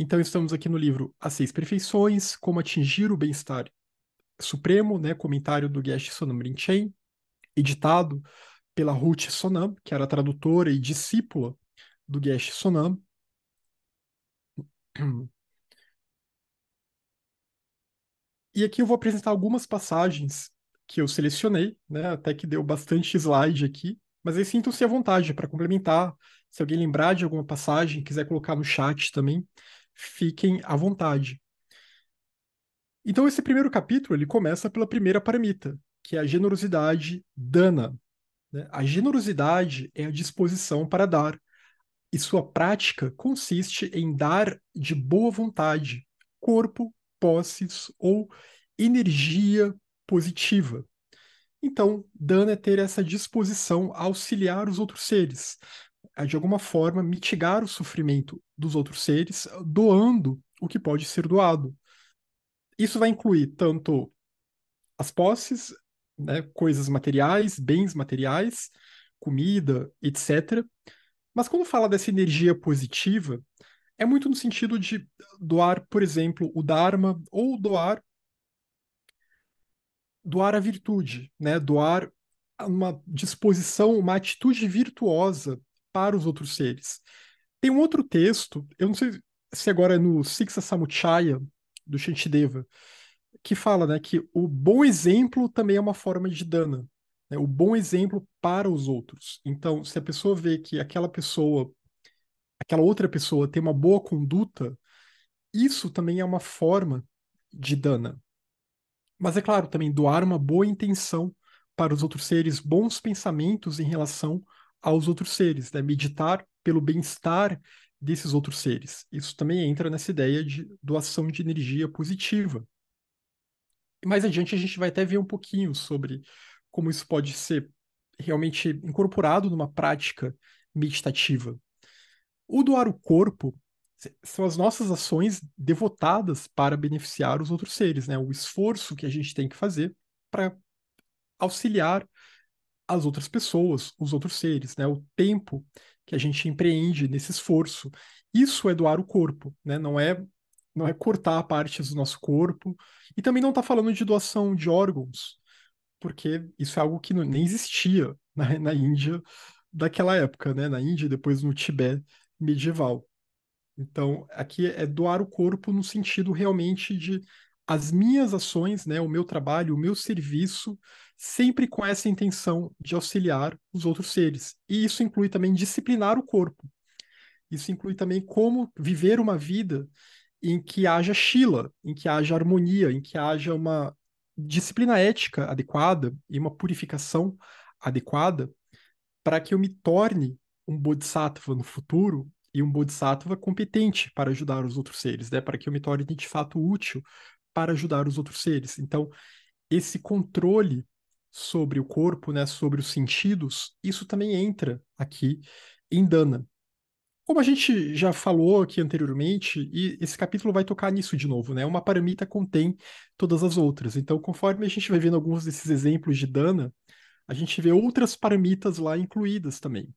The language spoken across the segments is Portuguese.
Então, estamos aqui no livro As Seis Perfeições, Como Atingir o Bem-Estar Supremo, né? Comentário do Geshe Sonam Rinpoche, editado pela Ruth Sonam, que era tradutora e discípula do Geshe Sonam. E aqui eu vou apresentar algumas passagens que eu selecionei, né? Até que deu bastante slide aqui, mas aí sintam-se à vontade para complementar. Se alguém lembrar de alguma passagem, quiser colocar no chat também, fiquem à vontade. Então, esse primeiro capítulo, ele começa pela primeira paramita, que é a generosidade dana, né? A generosidade é a disposição para dar, e sua prática consiste em dar de boa vontade, corpo, posses ou energia positiva. Então, dana é ter essa disposição a auxiliar os outros seres, a de alguma forma mitigar o sofrimento dos outros seres, doando o que pode ser doado. Isso vai incluir tanto as posses, né, coisas materiais, bens materiais, comida, etc. Mas quando fala dessa energia positiva, é muito no sentido de doar, por exemplo, o Dharma ou doar a virtude, né? Doar uma disposição, uma atitude virtuosa para os outros seres. Tem um outro texto, eu não sei se agora é no Siksa Samuchaya, do Shantideva, que fala, né, que o bom exemplo também é uma forma de dana, né, o bom exemplo para os outros. Então, se a pessoa vê que aquela outra pessoa tem uma boa conduta, isso também é uma forma de dana. Mas é claro, também doar uma boa intenção para os outros seres, bons pensamentos em relação aos outros seres, né, meditar pelo bem-estar desses outros seres. Isso também entra nessa ideia de doação de energia positiva. E mais adiante a gente vai até ver um pouquinho sobre como isso pode ser realmente incorporado numa prática meditativa. O doar o corpo são as nossas ações devotadas para beneficiar os outros seres, né? O esforço que a gente tem que fazer para auxiliar as outras pessoas, os outros seres, né? O tempo que a gente empreende nesse esforço. Isso é doar o corpo, né? Não é cortar partes do nosso corpo. E também não está falando de doação de órgãos, porque isso é algo que nem existia na Índia daquela época, né? Na Índia e depois no Tibete medieval. Então, aqui é doar o corpo no sentido realmente de as minhas ações, né, o meu trabalho, o meu serviço, sempre com essa intenção de auxiliar os outros seres. E isso inclui também disciplinar o corpo. Isso inclui também como viver uma vida em que haja shila, em que haja harmonia, em que haja uma disciplina ética adequada e uma purificação adequada para que eu me torne um bodhisattva no futuro e um bodhisattva competente para ajudar os outros seres, né? Para que eu me torne de fato útil para ajudar os outros seres. Então, esse controle sobre o corpo, né, sobre os sentidos, isso também entra aqui em Dana. Como a gente já falou aqui anteriormente, e esse capítulo vai tocar nisso de novo, né? Uma paramita contém todas as outras. Então, conforme a gente vai vendo alguns desses exemplos de Dana, a gente vê outras paramitas lá incluídas também.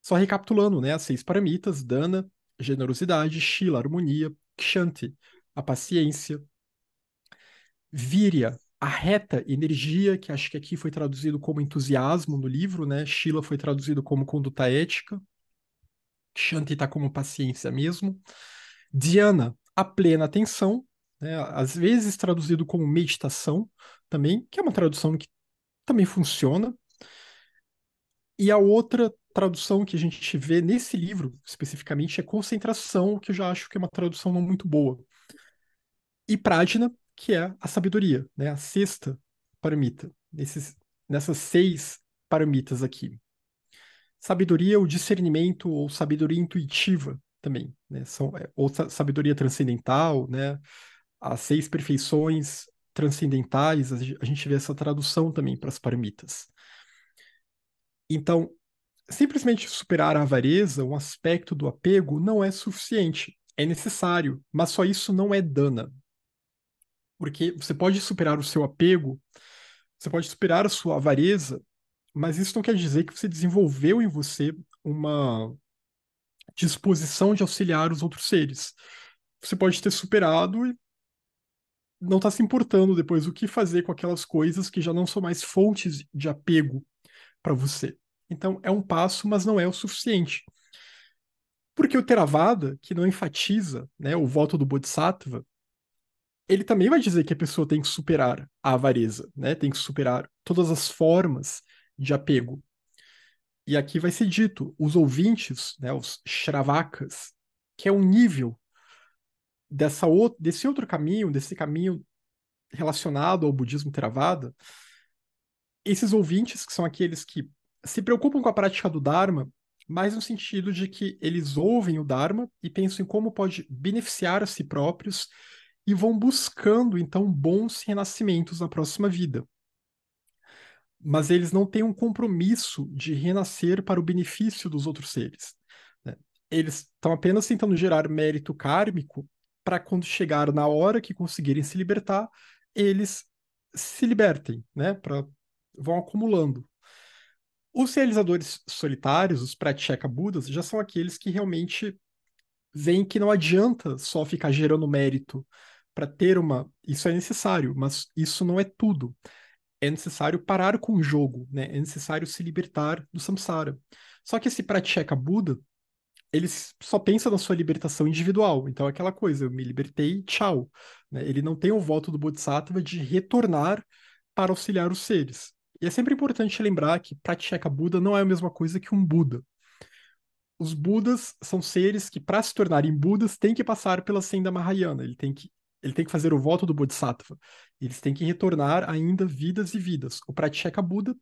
Só recapitulando, né? As seis paramitas, Dana, generosidade, Shila, harmonia, Kshanti, a paciência, Virya, a reta energia, que acho que aqui foi traduzido como entusiasmo no livro, né? Shila foi traduzido como conduta ética, Kshanti está como paciência mesmo. Dhyana, a plena atenção, né? Às vezes traduzido como meditação também, que é uma tradução que também funciona. E a outra tradução que a gente vê nesse livro, especificamente, é concentração, que eu já acho que é uma tradução não muito boa. E Prajna, que é a sabedoria, né? A sexta paramita, nessas seis paramitas aqui. Sabedoria, o discernimento, ou sabedoria intuitiva também, né? Ou sabedoria transcendental, né? As seis perfeições transcendentais, a gente vê essa tradução também para as paramitas. Então, simplesmente superar a avareza, um aspecto do apego, não é suficiente. É necessário, mas só isso não é dana. Porque você pode superar o seu apego, você pode superar a sua avareza, mas isso não quer dizer que você desenvolveu em você uma, disposição de auxiliar os outros seres. Você pode ter superado e não está se importando depois o que fazer com aquelas coisas que já não são mais fontes de apego para você. Então, é um passo, mas não é o suficiente. Porque o Theravada, que não enfatiza, né, o voto do Bodhisattva, ele também vai dizer que a pessoa tem que superar a avareza, né? Tem que superar todas as formas de apego. E aqui vai ser dito, os ouvintes, né, os Shravakas, que é um nível desse outro caminho, desse caminho relacionado ao budismo Theravada, esses ouvintes, que são aqueles que se preocupam com a prática do Dharma, mais no sentido de que eles ouvem o Dharma e pensam em como pode beneficiar a si próprios e vão buscando, então, bons renascimentos na próxima vida. Mas eles não têm um compromisso de renascer para o benefício dos outros seres, né? Eles estão apenas tentando gerar mérito kármico para quando chegar na hora que conseguirem se libertar, eles se libertem, né? Vão acumulando. Os realizadores solitários, os Pratyeka Budas, já são aqueles que realmente veem que não adianta só ficar gerando mérito para ter uma. Isso é necessário, mas isso não é tudo. É necessário parar com o jogo, né? É necessário se libertar do samsara. Só que esse Pratyeka Buda, ele só pensa na sua libertação individual. Então é aquela coisa, eu me libertei, tchau. Né? Ele não tem o voto do Bodhisattva de retornar para auxiliar os seres. E é sempre importante lembrar que Pratyeka Buda não é a mesma coisa que um Buda. Os Budas são seres que, para se tornarem Budas, têm que passar pela senda Mahayana. Ele tem que fazer o voto do Bodhisattva. Eles têm que retornar ainda vidas e vidas. O Pratyeka Buda,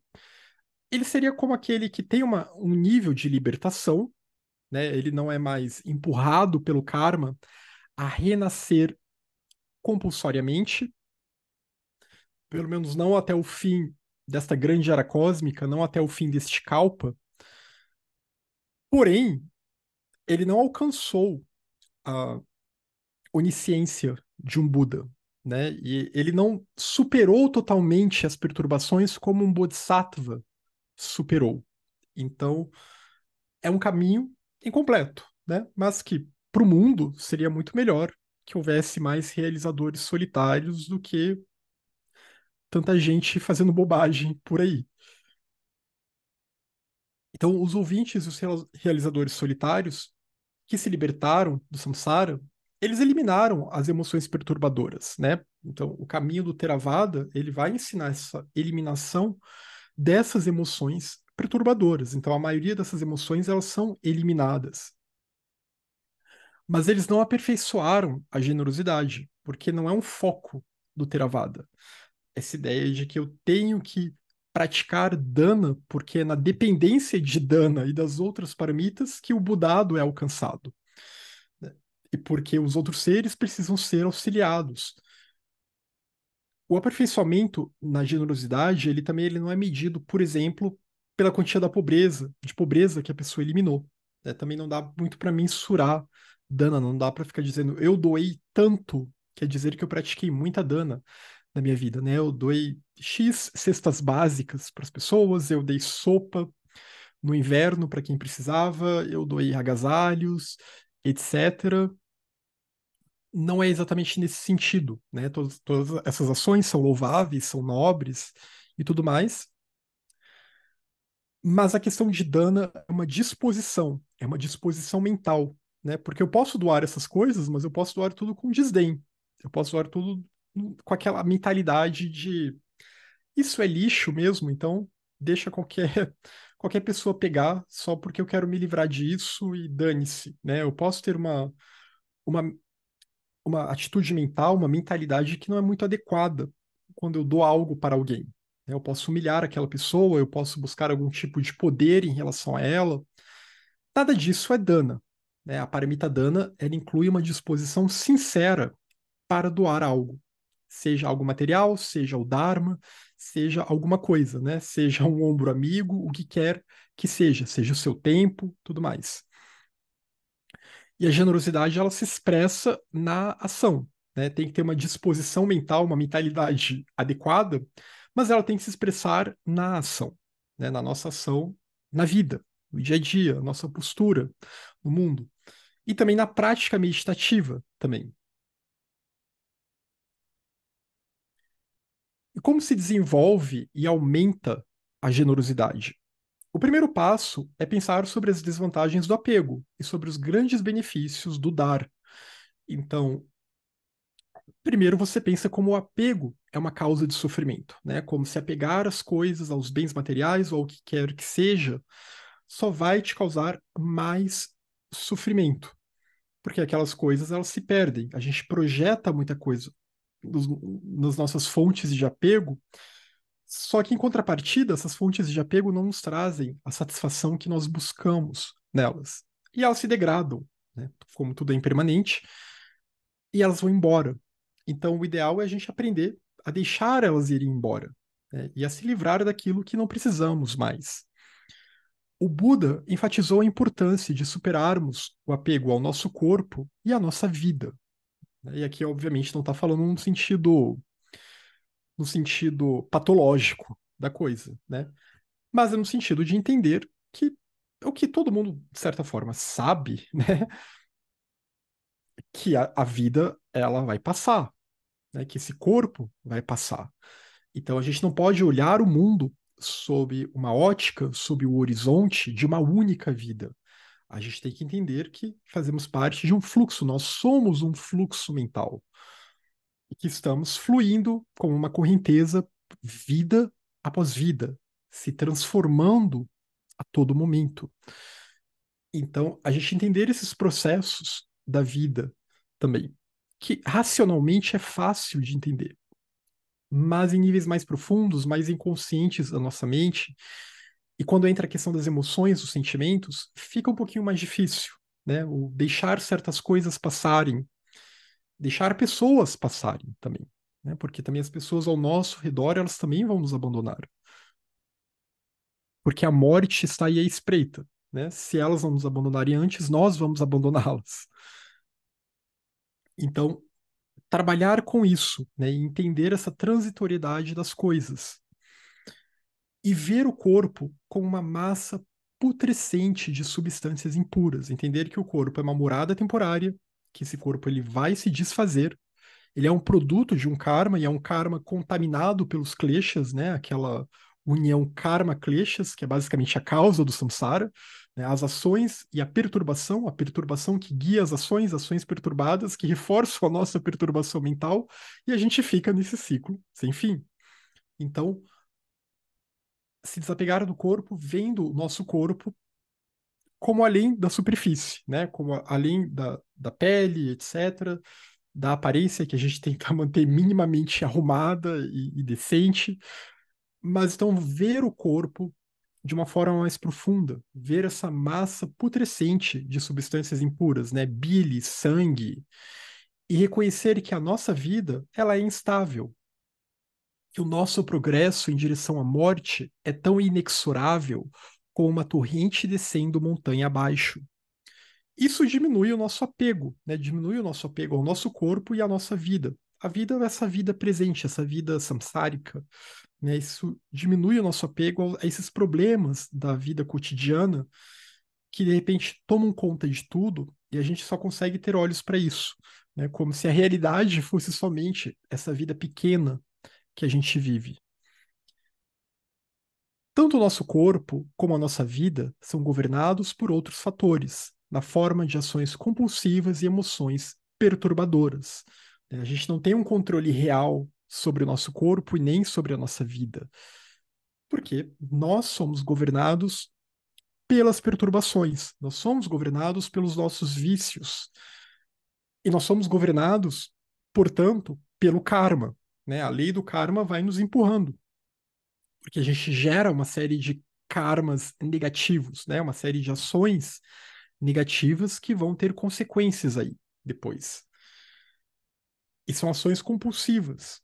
ele seria como aquele que tem um nível de libertação, né? Ele não é mais empurrado pelo karma a renascer compulsoriamente, pelo menos não até o fim desta grande era cósmica, não até o fim deste kalpa. Porém, ele não alcançou a onisciência de um Buda, né? E ele não superou totalmente as perturbações como um Bodhisattva superou. Então, é um caminho incompleto, né? Mas que para o mundo seria muito melhor que houvesse mais realizadores solitários do que tanta gente fazendo bobagem por aí. Então, os ouvintes e os realizadores solitários que se libertaram do samsara, eles eliminaram as emoções perturbadoras, né? Então, o caminho do Theravada, ele vai ensinar essa eliminação dessas emoções perturbadoras. Então, a maioria dessas emoções, elas são eliminadas. Mas eles não aperfeiçoaram a generosidade, porque não é um foco do Theravada. Essa ideia de que eu tenho que praticar dana, porque é na dependência de dana e das outras paramitas que o Budado é alcançado, né? E porque os outros seres precisam ser auxiliados. O aperfeiçoamento na generosidade, ele não é medido, por exemplo, pela quantia da pobreza, de pobreza que a pessoa eliminou, né? Também não dá muito para mensurar dana, não dá para ficar dizendo eu doei tanto, quer dizer que eu pratiquei muita dana na minha vida, né? Eu doei X cestas básicas para as pessoas, eu dei sopa no inverno para quem precisava, eu doei agasalhos, etc. Não é exatamente nesse sentido, né? Todas essas ações são louváveis, são nobres e tudo mais, mas a questão de dana é uma disposição mental, né? Porque eu posso doar essas coisas, mas eu posso doar tudo com desdém, eu posso doar tudo com aquela mentalidade de isso é lixo mesmo, então deixa qualquer pessoa pegar só porque eu quero me livrar disso e dane-se, né? Eu posso ter uma uma atitude mental, uma mentalidade que não é muito adequada quando eu dou algo para alguém, né? Eu posso humilhar aquela pessoa, eu posso buscar algum tipo de poder em relação a ela. Nada disso é dana, né? A paramita dana, ela inclui uma disposição sincera para doar algo, seja algo material, seja o dharma, seja alguma coisa, né? Seja um ombro amigo, o que quer que seja o seu tempo, tudo mais. E a generosidade, ela se expressa na ação, né? Tem que ter uma disposição mental, uma mentalidade adequada, mas ela tem que se expressar na ação, né? Na nossa ação, na vida, no dia a dia, nossa postura, no mundo. E também na prática meditativa também. E como se desenvolve e aumenta a generosidade? O primeiro passo é pensar sobre as desvantagens do apego e sobre os grandes benefícios do dar. Então, primeiro você pensa como o apego é uma causa de sofrimento, né? Como se apegar às coisas, aos bens materiais ou ao que quer que seja, só vai te causar mais sofrimento, porque aquelas coisas elas se perdem. A gente projeta muita coisa nas nossas fontes de apego, só que em contrapartida, essas fontes de apego não nos trazem a satisfação que nós buscamos nelas. E elas se degradam, né? Como tudo é impermanente, e elas vão embora. Então, o ideal é a gente aprender a deixar elas irem embora, né? E a se livrar daquilo que não precisamos mais. O Buda enfatizou a importância de superarmos o apego ao nosso corpo e à nossa vida, né? E aqui, obviamente, não está falando no sentido patológico da coisa, né? Mas é no sentido de entender que o que todo mundo, de certa forma, sabe, né? Que a vida ela vai passar, né? Que esse corpo vai passar. Então a gente não pode olhar o mundo sob uma ótica, sob o horizonte de uma única vida. A gente tem que entender que fazemos parte de um fluxo, nós somos um fluxo mental e que estamos fluindo como uma correnteza, vida após vida, se transformando a todo momento. Então, a gente entender esses processos da vida também, que racionalmente é fácil de entender, mas em níveis mais profundos, mais inconscientes da nossa mente, e quando entra a questão das emoções, dos sentimentos, fica um pouquinho mais difícil, né? O deixar certas coisas passarem, deixar pessoas passarem também, né? Porque também as pessoas ao nosso redor, elas também vão nos abandonar, porque a morte está aí à espreita, né? Se elas não nos abandonarem antes, nós vamos abandoná-las. Então, trabalhar com isso, né, e entender essa transitoriedade das coisas e ver o corpo como uma massa putrescente de substâncias impuras, entender que o corpo é uma morada temporária, que esse corpo ele vai se desfazer, ele é um produto de um karma e é um karma contaminado pelos kleshas, né, aquela união karma-kleshas, que é basicamente a causa do samsara, né, as ações e a perturbação que guia as ações, ações perturbadas que reforçam a nossa perturbação mental, e a gente fica nesse ciclo sem fim. Então, se desapegar do corpo, vendo o nosso corpo como além da superfície, né? Como além da pele, etc., da aparência que a gente tenta manter minimamente arrumada e decente, mas então ver o corpo de uma forma mais profunda, ver essa massa putrescente de substâncias impuras, né? Bile, sangue, e reconhecer que a nossa vida ela é instável, que o nosso progresso em direção à morte é tão inexorável como uma torrente descendo montanha abaixo. Isso diminui o nosso apego, né? Diminui o nosso apego ao nosso corpo e à nossa vida. A vida é essa vida presente, essa vida samsárica, né? Isso diminui o nosso apego a esses problemas da vida cotidiana que de repente tomam conta de tudo e a gente só consegue ter olhos para isso, né? Como se a realidade fosse somente essa vida pequena que a gente vive. Tanto o nosso corpo como a nossa vida são governados por outros fatores, na forma de ações compulsivas e emoções perturbadoras. A gente não tem um controle real sobre o nosso corpo e nem sobre a nossa vida, porque nós somos governados pelas perturbações, nós somos governados pelos nossos vícios e nós somos governados, portanto, pelo karma. Né? A lei do karma vai nos empurrando porque a gente gera uma série de karmas negativos, né? Uma série de ações negativas que vão ter consequências aí depois. E são ações compulsivas,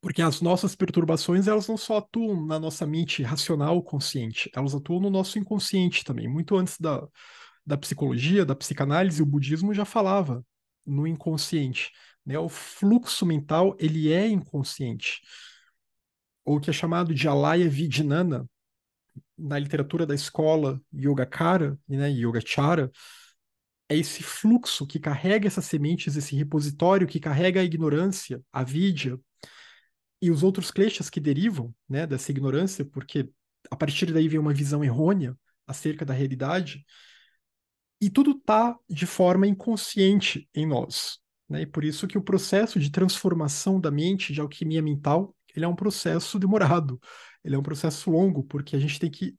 porque as nossas perturbações elas não só atuam na nossa mente racional consciente, elas atuam no nosso inconsciente também. Muito antes da psicologia, da psicanálise, o budismo já falava no inconsciente, né? O fluxo mental ele é inconsciente, ou que é chamado de alaya vijnana, na literatura da escola Yogacara, né, Yogacara, é esse fluxo que carrega essas sementes, esse repositório que carrega a ignorância, a vidya e os outros kleshas que derivam, né, dessa ignorância, porque a partir daí vem uma visão errônea acerca da realidade, e tudo está de forma inconsciente em nós. Né? E por isso que o processo de transformação da mente, de alquimia mental, ele é um processo demorado, ele é um processo longo, porque a gente tem que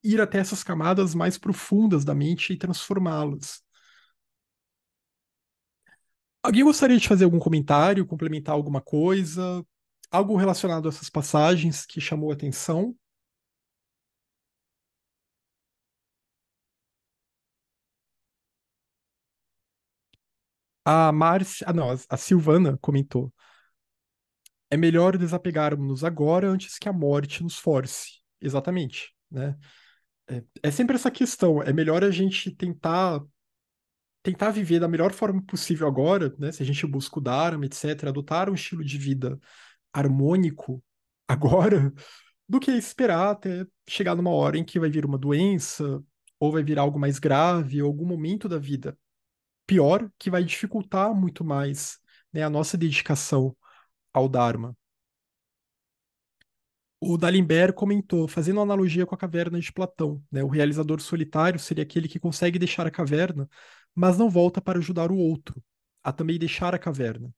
ir até essas camadas mais profundas da mente e transformá-las. Alguém gostaria de fazer algum comentário, complementar alguma coisa? Algo relacionado a essas passagens que chamou a atenção? A Márcia, não, a Silvana comentou: é melhor desapegarmos agora antes que a morte nos force. Exatamente, né? É sempre essa questão. É melhor a gente tentar viver da melhor forma possível agora, né? Se a gente busca o Dharma, etc., adotar um estilo de vida harmônico agora, do que esperar até chegar numa hora em que vai vir uma doença, ou vai vir algo mais grave, ou algum momento da vida pior que vai dificultar muito mais, né, a nossa dedicação ao Dharma. O D'Alembert comentou, fazendo analogia com a caverna de Platão, né, o realizador solitário seria aquele que consegue deixar a caverna, mas não volta para ajudar o outro a também deixar a caverna.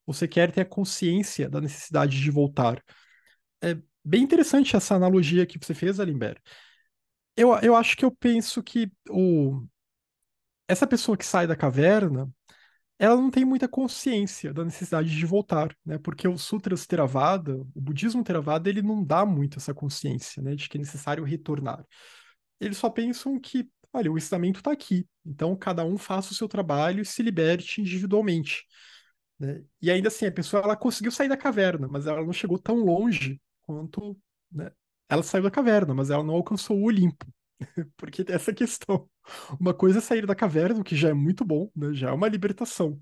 Você quer ter a consciência da necessidade de voltar. É bem interessante essa analogia que você fez, D'Alembert. Eu acho que eu penso que essa pessoa que sai da caverna, ela não tem muita consciência da necessidade de voltar, né? Porque o Sutras Theravada, o budismo Theravada, ele não dá muito essa consciência, né, de que é necessário retornar. Eles só pensam que, olha, o ensinamento está aqui, então cada um faça o seu trabalho e se liberte individualmente, né? E ainda assim, a pessoa ela conseguiu sair da caverna, mas ela não chegou tão longe quanto, né? Ela saiu da caverna, mas ela não alcançou o Olimpo, porque tem essa questão. Uma coisa é sair da caverna, o que já é muito bom, né? Já é uma libertação.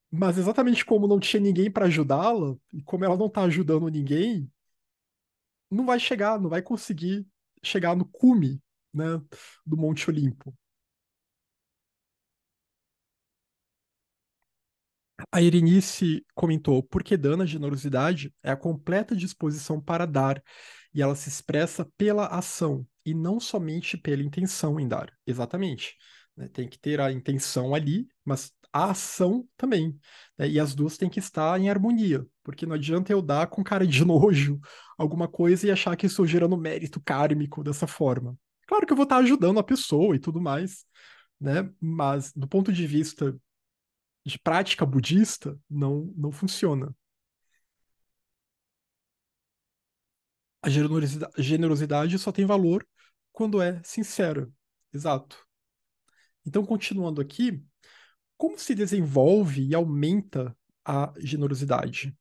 Mas exatamente como não tinha ninguém para ajudá-la, e como ela não tá ajudando ninguém, não vai chegar, não vai conseguir chegar no cume, né, do Monte Olimpo. A Erenice comentou: porque dana generosidade é a completa disposição para dar, e ela se expressa pela ação, e não somente pela intenção em dar. Exatamente. Né? Tem que ter a intenção ali, mas a ação também. Né? E as duas têm que estar em harmonia, porque não adianta eu dar com cara de nojo alguma coisa e achar que estou gerando mérito kármico dessa forma. Claro que eu vou estar ajudando a pessoa e tudo mais, né? Mas do ponto de vista de prática budista, não funciona. A generosidade só tem valor quando é sincera. Exato. Então, continuando aqui, como se desenvolve e aumenta a generosidade?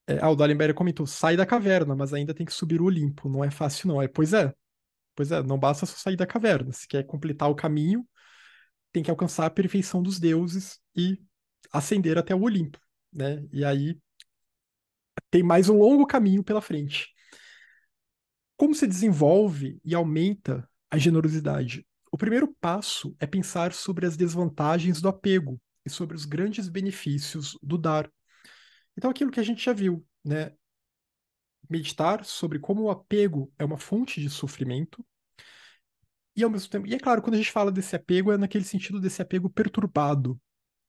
O D'Alembert comentou, sai da caverna, mas ainda tem que subir o Olimpo. Não é fácil, não. Pois é, não basta só sair da caverna. Se quer completar o caminho, tem que alcançar a perfeição dos deuses e ascender até o Olimpo, né? E aí tem mais um longo caminho pela frente. Como se desenvolve e aumenta a generosidade? O primeiro passo é pensar sobre as desvantagens do apego e sobre os grandes benefícios do dar. Então, aquilo que a gente já viu, né? Meditar sobre como o apego é uma fonte de sofrimento e ao mesmo tempo. E é claro, quando a gente fala desse apego, é naquele sentido desse apego perturbado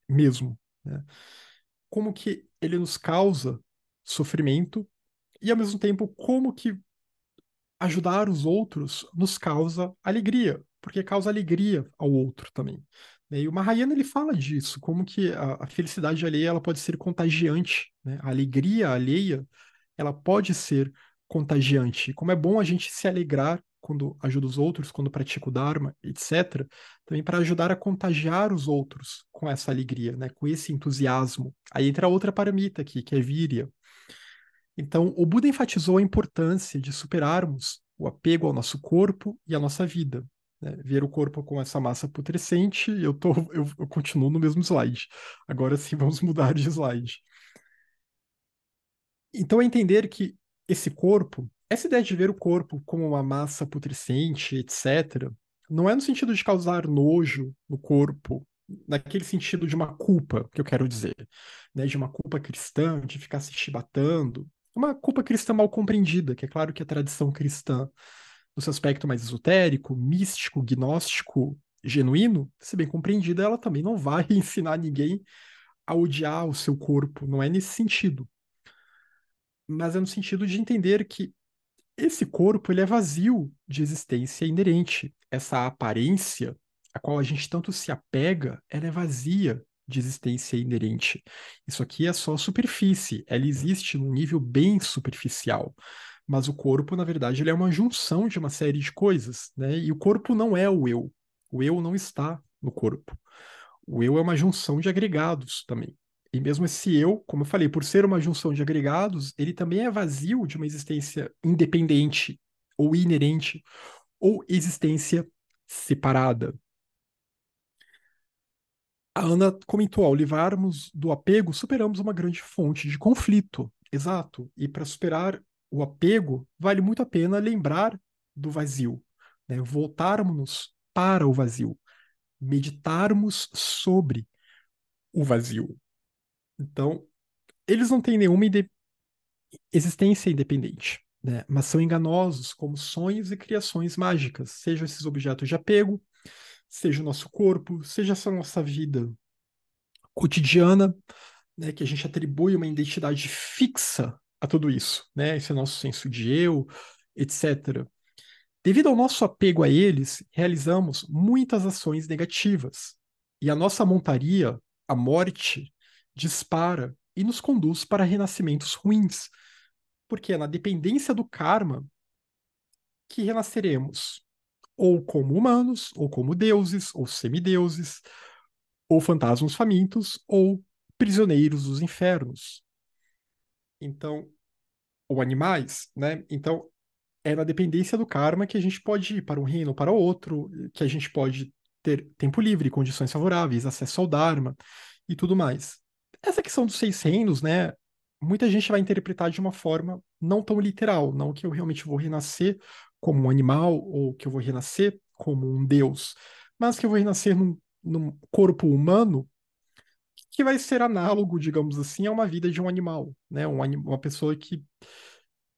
mesmo, né? Como que ele nos causa sofrimento e ao mesmo tempo como que ajudar os outros nos causa alegria, porque causa alegria ao outro também. Né? E o Mahayana ele fala disso, como que a felicidade alheia ela pode ser contagiante, né? A alegria alheia ela pode ser contagiante. Como é bom a gente se alegrar quando ajuda os outros, quando pratica o Dharma, etc., também para ajudar a contagiar os outros com essa alegria, né? Com esse entusiasmo. Aí entra outra paramita aqui, que é Virya. Então, o Buda enfatizou a importância de superarmos o apego ao nosso corpo e à nossa vida. Né? Ver o corpo com essa massa putrescente, eu continuo no mesmo slide. Agora sim, vamos mudar de slide. Então, é entender que esse corpo essa ideia de ver o corpo como uma massa putrescente, etc., não é no sentido de causar nojo no corpo, naquele sentido de uma culpa, que eu quero dizer, né, de uma culpa cristã, de ficar se chibatando, uma culpa cristã mal compreendida, que é claro que a tradição cristã, no seu aspecto mais esotérico, místico, gnóstico, genuíno, se bem compreendida, ela também não vai ensinar ninguém a odiar o seu corpo, não é nesse sentido, mas é no sentido de entender que esse corpo ele é vazio de existência inerente. Essa aparência a qual a gente tanto se apega, ela é vazia de existência inerente. Isso aqui é só superfície, ela existe num nível bem superficial. Mas o corpo, na verdade, ele é uma junção de uma série de coisas, né? E o corpo não é o eu. O eu não está no corpo. O eu é uma junção de agregados também. E mesmo esse eu, como eu falei, por ser uma junção de agregados, ele também é vazio de uma existência independente ou inerente ou existência separada. A Ana comentou, ao livrarmos do apego, superamos uma grande fonte de conflito. Exato. E para superar o apego, vale muito a pena lembrar do vazio, né? Voltarmos para o vazio, meditarmos sobre o vazio. Então, eles não têm nenhuma existência independente, né? Mas são enganosos como sonhos e criações mágicas, sejam esses objetos de apego, seja o nosso corpo, seja essa nossa vida cotidiana, né? Que a gente atribui uma identidade fixa a tudo isso, né? Esse é nosso senso de eu, etc. Devido ao nosso apego a eles, realizamos muitas ações negativas. E a nossa montaria, a morte, dispara e nos conduz para renascimentos ruins, porque é na dependência do karma que renasceremos, ou como humanos, ou como deuses, ou semideuses, ou fantasmas famintos, ou prisioneiros dos infernos. Então, ou animais, né? Então, é na dependência do karma que a gente pode ir para um reino ou para outro, que a gente pode ter tempo livre, condições favoráveis, acesso ao Dharma e tudo mais. Essa questão dos seis reinos, né? Muita gente vai interpretar de uma forma não tão literal, não que eu realmente vou renascer como um animal ou que eu vou renascer como um deus, mas que eu vou renascer num corpo humano que vai ser análogo, digamos assim, a uma vida de um animal, né? Uma pessoa que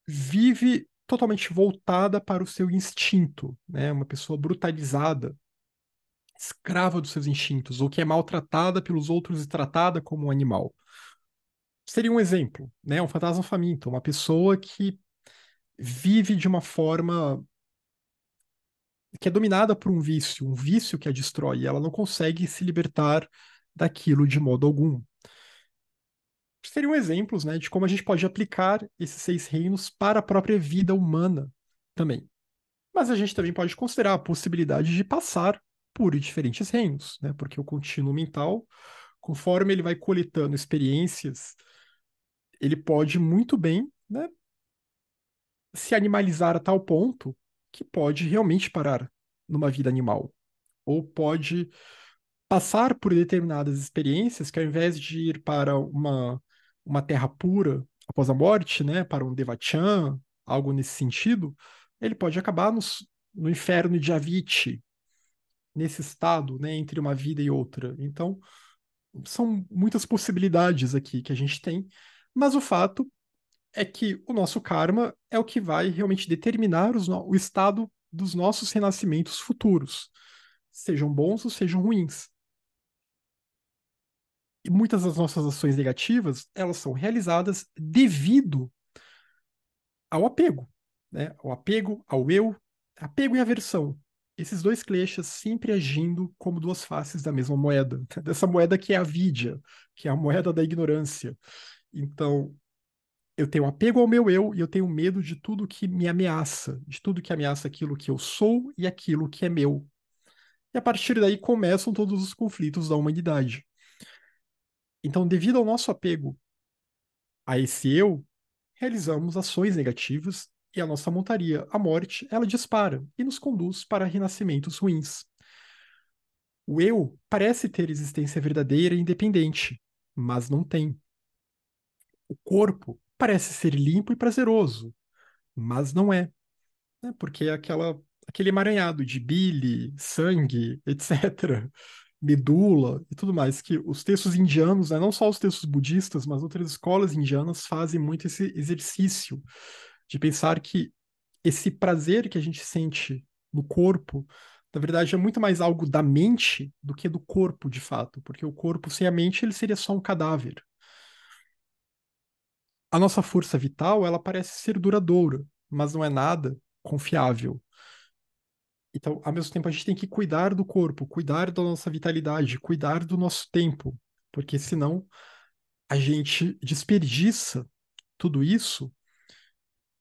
vive totalmente voltada para o seu instinto, né? Uma pessoa brutalizada, escrava dos seus instintos, ou que é maltratada pelos outros e tratada como um animal. Seria um exemplo, né? Um fantasma faminto, uma pessoa que vive de uma forma que é dominada por um vício que a destrói, e ela não consegue se libertar daquilo de modo algum. Seriam exemplos, né, de como a gente pode aplicar esses seis reinos para a própria vida humana também. Mas a gente também pode considerar a possibilidade de passar por diferentes reinos, né? Porque o contínuo mental, conforme ele vai coletando experiências, ele pode muito bem, né, se animalizar a tal ponto que pode realmente parar numa vida animal. Ou pode passar por determinadas experiências que, ao invés de ir para uma terra pura após a morte, né, para um Devachan, algo nesse sentido, ele pode acabar no inferno de Aviti, nesse estado, né, entre uma vida e outra. Então, são muitas possibilidades aqui que a gente tem, mas o fato é que o nosso karma é o que vai realmente determinar o estado dos nossos renascimentos futuros, sejam bons ou sejam ruins. E muitas das nossas ações negativas, elas são realizadas devido ao apego, né? Ao apego, ao eu, apego e aversão. Esses dois kleshas sempre agindo como duas faces da mesma moeda, dessa moeda que é a vidya, que é a moeda da ignorância. Então, eu tenho apego ao meu eu e eu tenho medo de tudo que me ameaça, de tudo que ameaça aquilo que eu sou e aquilo que é meu. E a partir daí começam todos os conflitos da humanidade. Então, devido ao nosso apego a esse eu, realizamos ações negativas e a nossa montaria, a morte, ela dispara e nos conduz para renascimentos ruins. O eu parece ter existência verdadeira e independente, mas não tem. O corpo parece ser limpo e prazeroso, mas não é, né? Porque é aquele emaranhado de bile, sangue, etc., medula e tudo mais, que os textos indianos, né, não só os textos budistas, mas outras escolas indianas fazem muito esse exercício de pensar que esse prazer que a gente sente no corpo, na verdade, é muito mais algo da mente do que do corpo, de fato, porque o corpo sem a mente ele seria só um cadáver. A nossa força vital, ela parece ser duradoura, mas não é nada confiável. Então, ao mesmo tempo, a gente tem que cuidar do corpo, cuidar da nossa vitalidade, cuidar do nosso tempo, porque senão a gente desperdiça tudo isso.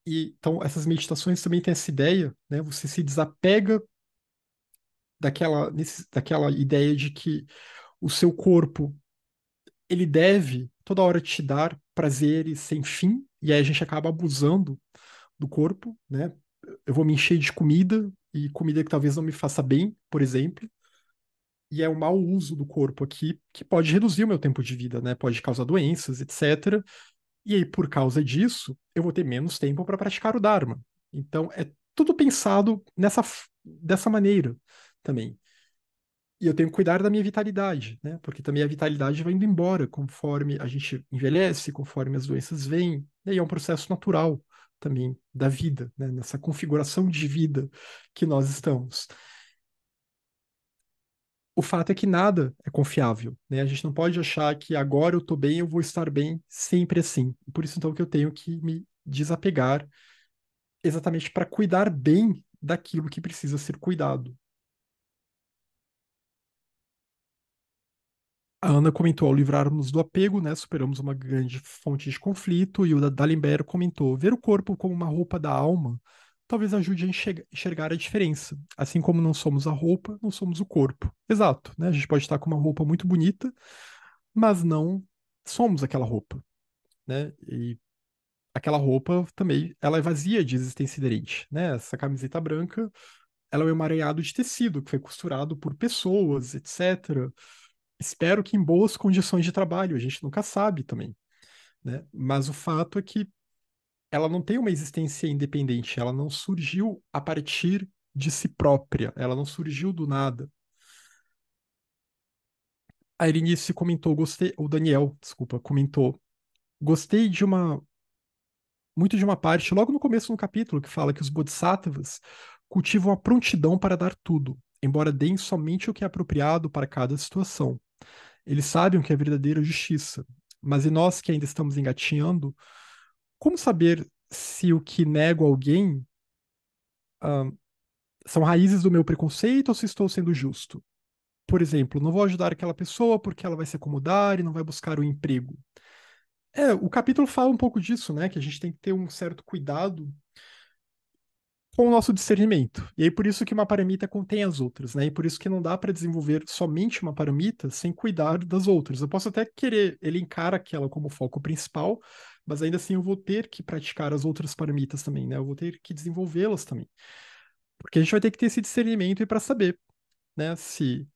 E então essas meditações também têm essa ideia, né? Você se desapega daquela ideia de que o seu corpo ele deve toda hora te dar prazeres sem fim, e aí a gente acaba abusando do corpo, né? Eu vou me encher de comida e comida que talvez não me faça bem, por exemplo. E é o mau uso do corpo aqui que pode reduzir o meu tempo de vida, né? Pode causar doenças, etc. E aí, por causa disso, eu vou ter menos tempo para praticar o Dharma. Então, é tudo pensado dessa maneira também. E eu tenho que cuidar da minha vitalidade, né? Porque também a vitalidade vai indo embora conforme a gente envelhece, conforme as doenças vêm. E aí é um processo natural também da vida, né? Nessa configuração de vida que nós estamos. O fato é que nada é confiável, né? A gente não pode achar que agora eu estou bem, eu vou estar bem sempre assim. Por isso, então, que eu tenho que me desapegar exatamente para cuidar bem daquilo que precisa ser cuidado. A Ana comentou, ao livrarmos do apego, né, superamos uma grande fonte de conflito, e o D'Alembert comentou, ver o corpo como uma roupa da alma talvez ajude a enxergar a diferença. Assim como não somos a roupa, não somos o corpo. Exato, né? A gente pode estar com uma roupa muito bonita, mas não somos aquela roupa, né? E aquela roupa também, ela é vazia de existência inerente, né? Essa camiseta branca, ela é um emaranhado de tecido que foi costurado por pessoas, etc. Espero que em boas condições de trabalho, a gente nunca sabe também, né? Mas o fato é que ela não tem uma existência independente, ela não surgiu a partir de si própria, ela não surgiu do nada. A Erinice comentou, gostei, o Daniel, desculpa, comentou, gostei muito de uma parte, logo no começo do capítulo, que fala que os bodhisattvas cultivam a prontidão para dar tudo, embora deem somente o que é apropriado para cada situação. Eles sabem o que é verdadeira justiça, mas e nós que ainda estamos engatinhando, como saber se o que nego a alguém ah, são raízes do meu preconceito ou se estou sendo justo? Por exemplo, não vou ajudar aquela pessoa porque ela vai se acomodar e não vai buscar um emprego. O capítulo fala um pouco disso, né? Que a gente tem que ter um certo cuidado com o nosso discernimento. E aí por isso que uma paramita contém as outras, né? E por isso que não dá para desenvolver somente uma paramita sem cuidar das outras. Eu posso até querer elencar aquela como foco principal, mas ainda assim eu vou ter que praticar as outras paramitas também, né? Eu vou ter que desenvolvê-las também. Porque a gente vai ter que ter esse discernimento e para saber, né, se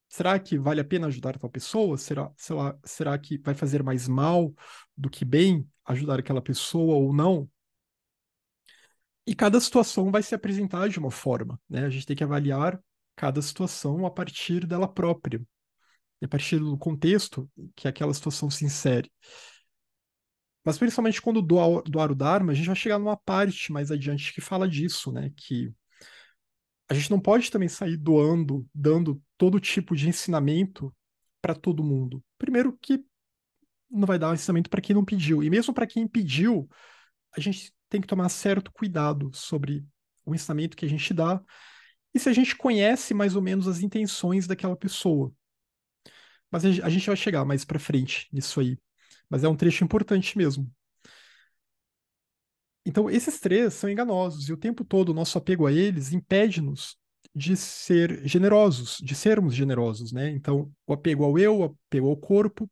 será que vale a pena ajudar tal pessoa? Será que vai fazer mais mal do que bem ajudar aquela pessoa ou não? E cada situação vai se apresentar de uma forma, né? A gente tem que avaliar cada situação a partir dela própria, e a partir do contexto que aquela situação se insere. Mas principalmente quando doar o Dharma, a gente vai chegar numa parte mais adiante que fala disso, né? Que a gente não pode também sair doando, dando todo tipo de ensinamento para todo mundo. Primeiro que não vai dar ensinamento para quem não pediu. E mesmo para quem pediu, a gente tem que tomar certo cuidado sobre o ensinamento que a gente dá e se a gente conhece mais ou menos as intenções daquela pessoa. Mas a gente vai chegar mais para frente nisso aí. Mas é um trecho importante mesmo. Então, esses três são enganosos e o tempo todo o nosso apego a eles impede-nos de ser generosos, de sermos generosos, né? Então, o apego ao eu, o apego ao corpo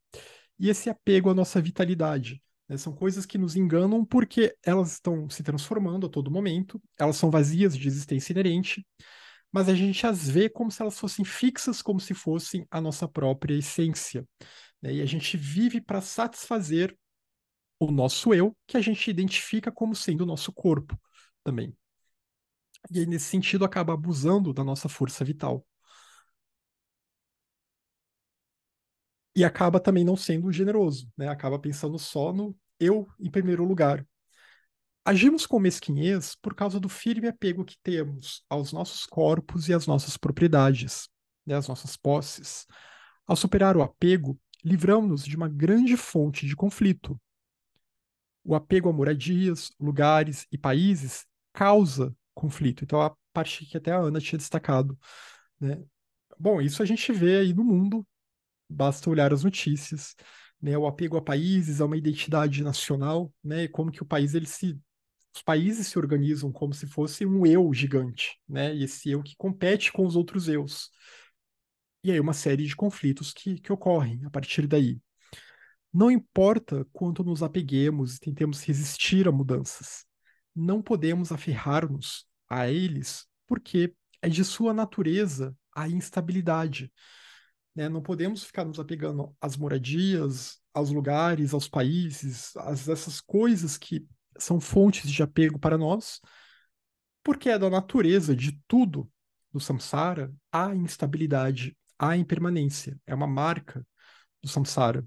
e esse apego à nossa vitalidade, né? São coisas que nos enganam porque elas estão se transformando a todo momento, elas são vazias de existência inerente, mas a gente as vê como se elas fossem fixas, como se fossem a nossa própria essência, né? E a gente vive para satisfazer o nosso eu, que a gente identifica como sendo o nosso corpo. também. E aí, nesse sentido, acaba abusando da nossa força vital. E acaba também não sendo generoso, né? Acaba pensando só no eu em primeiro lugar. Agimos com mesquinhez por causa do firme apego que temos aos nossos corpos e às nossas propriedades, né, às nossas posses. Ao superar o apego, livramos-nos de uma grande fonte de conflito. O apego a moradias, lugares e países causa conflito. Então, a parte que até a Ana tinha destacado, né? Bom, isso a gente vê aí no mundo, basta olhar as notícias, né? O apego a países, a uma identidade nacional, né? E como que o país ele se os países se organizam como se fosse um eu gigante, né? E esse eu que compete com os outros eus. E aí uma série de conflitos que ocorrem a partir daí. Não importa quanto nos apeguemos e tentemos resistir a mudanças, não podemos aferrar-nos a eles porque é de sua natureza a instabilidade, né? Não podemos ficar nos apegando às moradias, aos lugares, aos países, essas coisas que são fontes de apego para nós, porque é da natureza de tudo do samsara a instabilidade, a impermanência. É uma marca do samsara.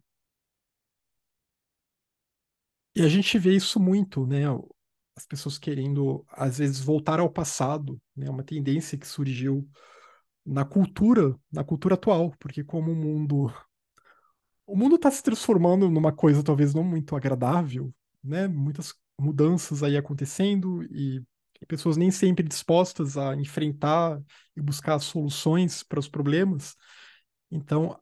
E a gente vê isso muito, né? As pessoas querendo, às vezes, voltar ao passado, né? Uma tendência que surgiu na cultura atual, porque como o mundo está se transformando numa coisa talvez não muito agradável, né? Muitas mudanças aí acontecendo e pessoas nem sempre dispostas a enfrentar e buscar soluções para os problemas. Então,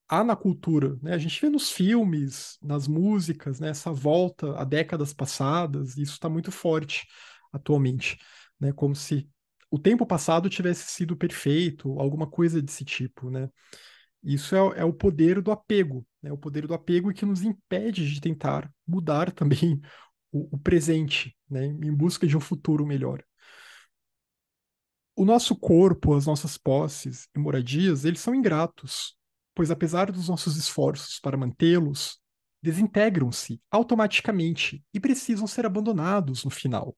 há na cultura, né? A gente vê nos filmes, nas músicas, né? Essa volta a décadas passadas, e isso está muito forte atualmente, né? Como se o tempo passado tivesse sido perfeito, alguma coisa desse tipo, né? Isso é o poder do apego, né? O poder do apego que nos impede de tentar mudar também o presente, né? Em busca de um futuro melhor. O nosso corpo, as nossas posses e moradias, eles são ingratos, pois apesar dos nossos esforços para mantê-los, desintegram-se automaticamente e precisam ser abandonados no final.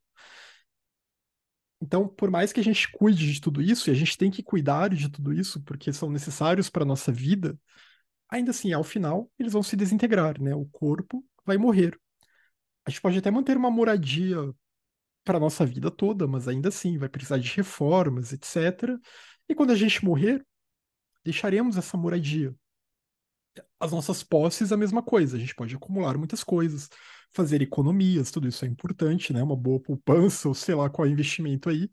Então, por mais que a gente cuide de tudo isso, e a gente tem que cuidar de tudo isso, porque são necessários para a nossa vida, ainda assim, ao final, eles vão se desintegrar, né? O corpo vai morrer. A gente pode até manter uma moradia para a nossa vida toda, mas ainda assim vai precisar de reformas, etc. E quando a gente morrer, deixaremos essa moradia. As nossas posses, a mesma coisa. A gente pode acumular muitas coisas, fazer economias, tudo isso é importante, né? Uma boa poupança, ou sei lá qual é o investimento aí.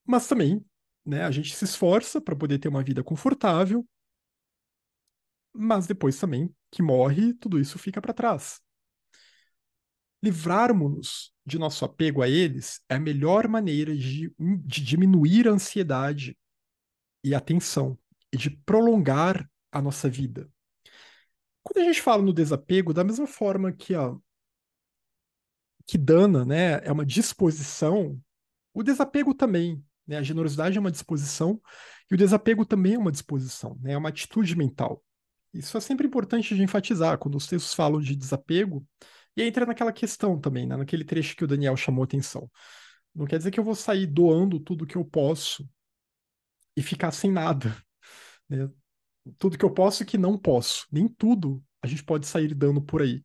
Mas também, né, a gente se esforça para poder ter uma vida confortável, mas depois também que morre, tudo isso fica para trás. Livrarmos-nos de nosso apego a eles é a melhor maneira de diminuir a ansiedade e a tensão e de prolongar a nossa vida. Quando a gente fala no desapego, da mesma forma que dana, né, é uma disposição, o desapego também, né, a generosidade é uma disposição e o desapego também é uma disposição, né, é uma atitude mental. Isso é sempre importante de enfatizar quando os textos falam de desapego, e entra naquela questão também, né, naquele trecho que o Daniel chamou atenção. Não quer dizer que eu vou sair doando tudo que eu posso e ficar sem nada, né? Tudo que eu posso e que não posso. Nem tudo a gente pode sair dando por aí.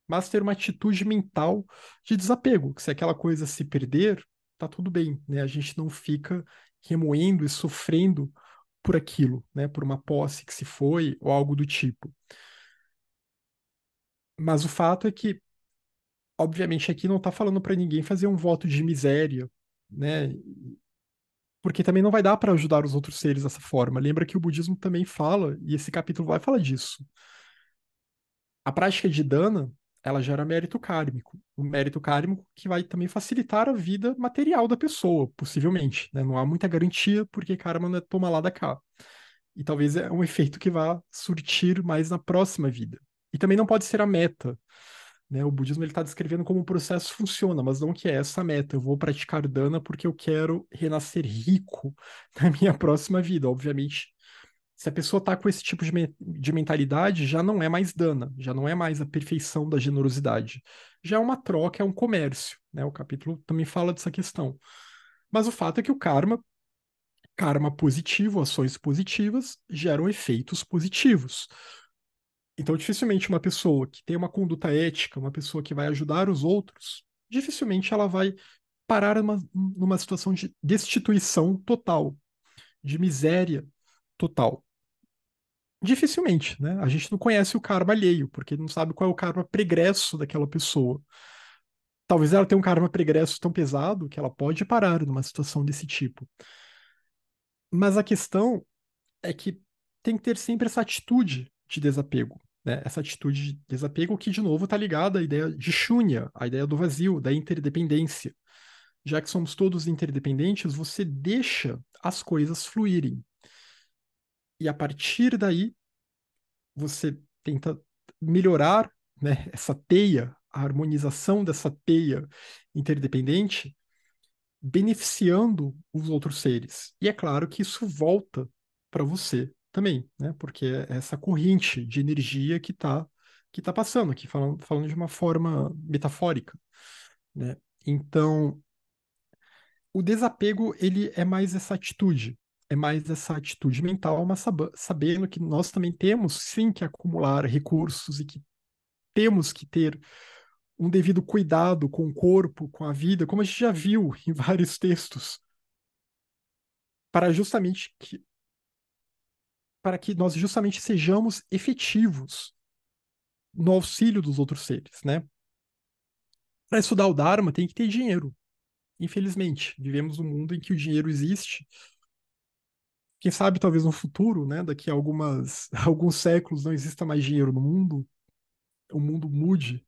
Mas ter uma atitude mental de desapego, que se aquela coisa se perder, tá tudo bem, né? A gente não fica remoendo e sofrendo por aquilo, né? Por uma posse que se foi ou algo do tipo. Mas o fato é que, obviamente, aqui não tá falando para ninguém fazer um voto de miséria, né? Porque também não vai dar para ajudar os outros seres dessa forma. Lembra que o budismo também fala, e esse capítulo vai falar disso. A prática de dana, ela gera mérito kármico. O mérito kármico que vai também facilitar a vida material da pessoa, possivelmente, né? Não há muita garantia, porque karma não é toma lá da cá. E talvez é um efeito que vá surtir mais na próxima vida. E também não pode ser a meta, né? O budismo ele está descrevendo como o processo funciona, mas não que é essa a meta. Eu vou praticar dana porque eu quero renascer rico na minha próxima vida. Obviamente, Se a pessoa está com esse tipo de mentalidade, já não é mais dana, já não é mais a perfeição da generosidade. Já é uma troca, é um comércio, né? O capítulo também fala dessa questão. Mas o fato é que o karma positivo, ações positivas, geram efeitos positivos. Então, dificilmente uma pessoa que tem uma conduta ética, uma pessoa que vai ajudar os outros, dificilmente ela vai parar numa situação de destituição total, de miséria total. Dificilmente, né? A gente não conhece o karma alheio, porque não sabe qual é o karma pregresso daquela pessoa. Talvez ela tenha um karma pregresso tão pesado que ela pode parar numa situação desse tipo. Mas a questão é que tem que ter sempre essa atitude de desapego, né? Essa atitude de desapego que, de novo, está ligada à ideia de shunya, à ideia do vazio, da interdependência. Já que somos todos interdependentes, você deixa as coisas fluírem. E a partir daí, você tenta melhorar, né, essa teia, a harmonização dessa teia interdependente, beneficiando os outros seres. E é claro que isso volta para você também, né? Porque é essa corrente de energia que tá passando aqui, falando de uma forma metafórica, né? Então, o desapego, ele é mais essa atitude, é mais essa atitude mental, mas sabendo que nós também temos sim que acumular recursos e que temos que ter um devido cuidado com o corpo, com a vida, como a gente já viu em vários textos, para justamente para que nós justamente sejamos efetivos no auxílio dos outros seres, né? Para estudar o Dharma tem que ter dinheiro. Infelizmente, vivemos num mundo em que o dinheiro existe. Quem sabe talvez no futuro, né, daqui a alguns séculos não exista mais dinheiro no mundo, o mundo mude,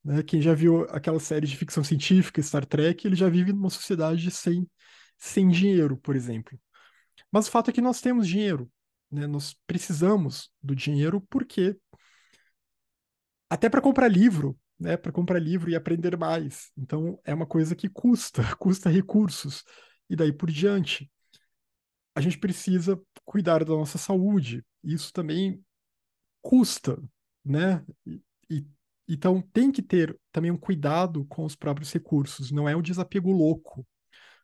né? Quem já viu aquela série de ficção científica, Star Trek, ele já vive numa sociedade sem dinheiro, por exemplo. Mas o fato é que nós temos dinheiro, né? Nós precisamos do dinheiro porque até para comprar livro, né? Para comprar livro e aprender mais. Então é uma coisa que custa, custa recursos e daí por diante. A gente precisa cuidar da nossa saúde. Isso também custa, né? E- então tem que ter também um cuidado com os próprios recursos. Não é um desapego louco,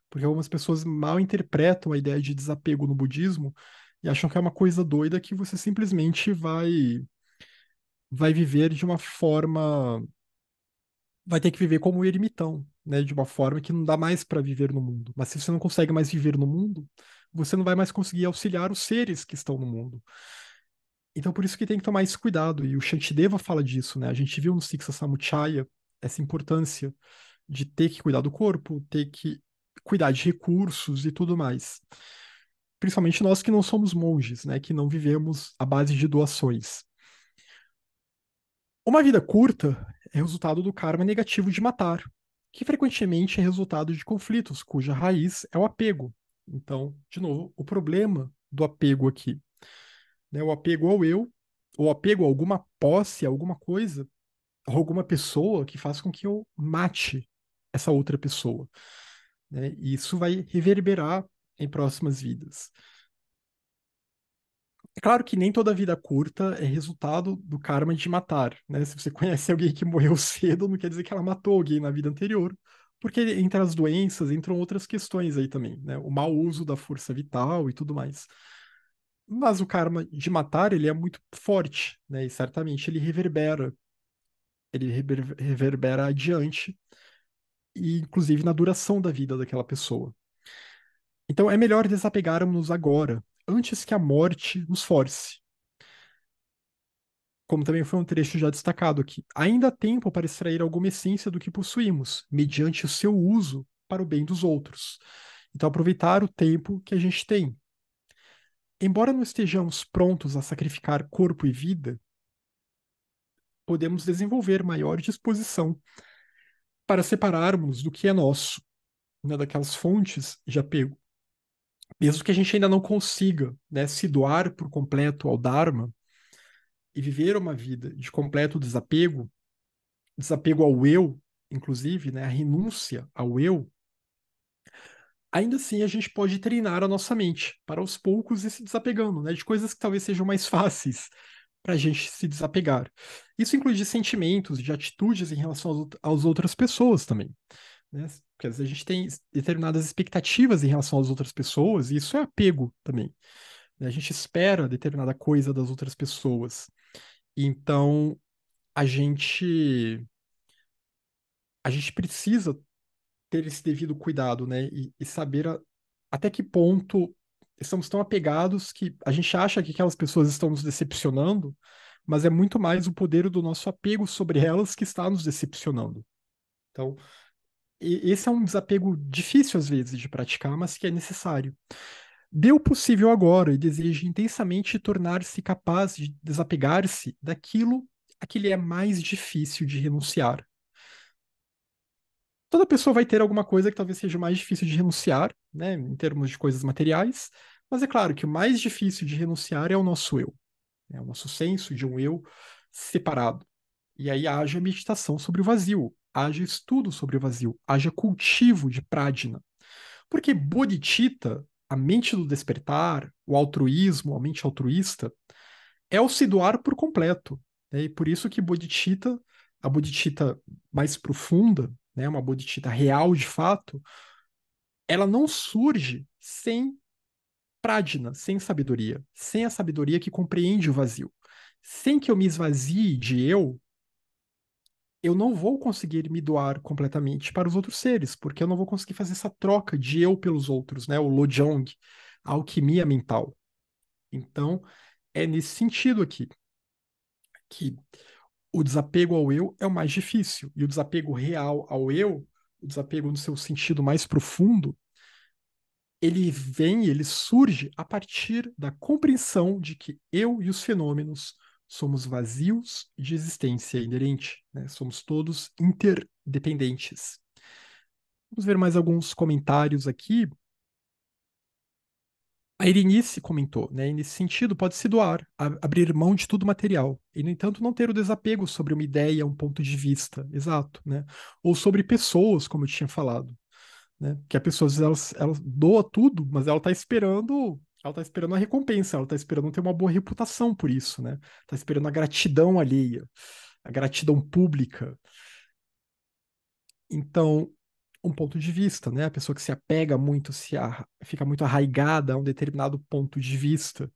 porque algumas pessoas mal interpretam a ideia de desapego no budismo e acham que é uma coisa doida que você simplesmente vai viver de uma forma, vai ter que viver como um ermitão, né? De uma forma que não dá mais para viver no mundo. Mas se você não consegue mais viver no mundo, você não vai mais conseguir auxiliar os seres que estão no mundo. Então por isso que tem que tomar esse cuidado. E o Shantideva fala disso, né? A gente viu no Sixa Samuchaya essa importância de ter que cuidar do corpo, ter que cuidar de recursos e tudo mais. Principalmente nós que não somos monges, né? Que não vivemos à base de doações. Uma vida curta é resultado do karma negativo de matar, que frequentemente é resultado de conflitos, cuja raiz é o apego. Então, de novo, o problema do apego aqui, né? O apego ao eu, o apego a alguma posse, a alguma coisa, a alguma pessoa que faz com que eu mate essa outra pessoa, né? E isso vai reverberar em próximas vidas. É claro que nem toda vida curta é resultado do karma de matar, né? Se você conhece alguém que morreu cedo, não quer dizer que ela matou alguém na vida anterior, porque entre as doenças entram outras questões aí também, né? O mau uso da força vital e tudo mais. Mas o karma de matar, ele é muito forte, né? E certamente ele reverbera adiante, e inclusive na duração da vida daquela pessoa. Então é melhor desapegarmos agora, antes que a morte nos force. Como também foi um trecho já destacado aqui. Ainda há tempo para extrair alguma essência do que possuímos, mediante o seu uso para o bem dos outros. Então, aproveitar o tempo que a gente tem. Embora não estejamos prontos a sacrificar corpo e vida, podemos desenvolver maior disposição para separarmos do que é nosso, né, daquelas fontes de apego. Mesmo que a gente ainda não consiga, né, se doar por completo ao Dharma e viver uma vida de completo desapego, desapego ao eu, inclusive, né, a renúncia ao eu, ainda assim a gente pode treinar a nossa mente para aos poucos ir se desapegando, né, de coisas que talvez sejam mais fáceis para a gente se desapegar. Isso inclui de sentimentos, de atitudes em relação às outras pessoas também, né? Porque às vezes a gente tem determinadas expectativas em relação às outras pessoas, e isso é apego também, né? A gente espera determinada coisa das outras pessoas. Então, a gente a gente precisa ter esse devido cuidado, né? E saber até que ponto estamos tão apegados que a gente acha que aquelas pessoas estão nos decepcionando, mas é muito mais o poder do nosso apego sobre elas que está nos decepcionando. Então, esse é um desapego difícil às vezes de praticar, mas que é necessário. Dê o possível agora e deseje intensamente tornar-se capaz de desapegar-se daquilo a que lhe é mais difícil de renunciar. Toda pessoa vai ter alguma coisa que talvez seja mais difícil de renunciar, né, em termos de coisas materiais, mas é claro que o mais difícil de renunciar é o nosso eu, é o nosso senso de um eu separado. E aí haja meditação sobre o vazio, haja estudo sobre o vazio, haja cultivo de prajna. Porque bodhicitta, a mente do despertar, o altruísmo, a mente altruísta, é o se doar por completo, né? E por isso que bodhicitta, a bodhicitta mais profunda, né, uma bodhicitta real de fato, ela não surge sem prajna, sem sabedoria, sem a sabedoria que compreende o vazio. Sem que eu me esvazie de eu não vou conseguir me doar completamente para os outros seres, porque eu não vou conseguir fazer essa troca de eu pelos outros, né? O Lojong, a alquimia mental. Então, é nesse sentido aqui que o desapego ao eu é o mais difícil, e o desapego real ao eu, o desapego no seu sentido mais profundo, ele vem, ele surge a partir da compreensão de que eu e os fenômenos somos vazios de existência inerente, né? Somos todos interdependentes. Vamos ver mais alguns comentários aqui. A Irinice comentou, né? E nesse sentido, pode se doar, abrir mão de tudo material, e, no entanto, não ter o desapego sobre uma ideia, um ponto de vista, exato, né? Ou sobre pessoas, como eu tinha falado, né? Que a pessoa, às vezes, ela doa tudo, mas ela tá esperando a recompensa, ela tá esperando ter uma boa reputação por isso, né? Tá esperando a gratidão alheia, a gratidão pública. Então, um ponto de vista, né? A pessoa que se apega muito, fica muito arraigada a um determinado ponto de vista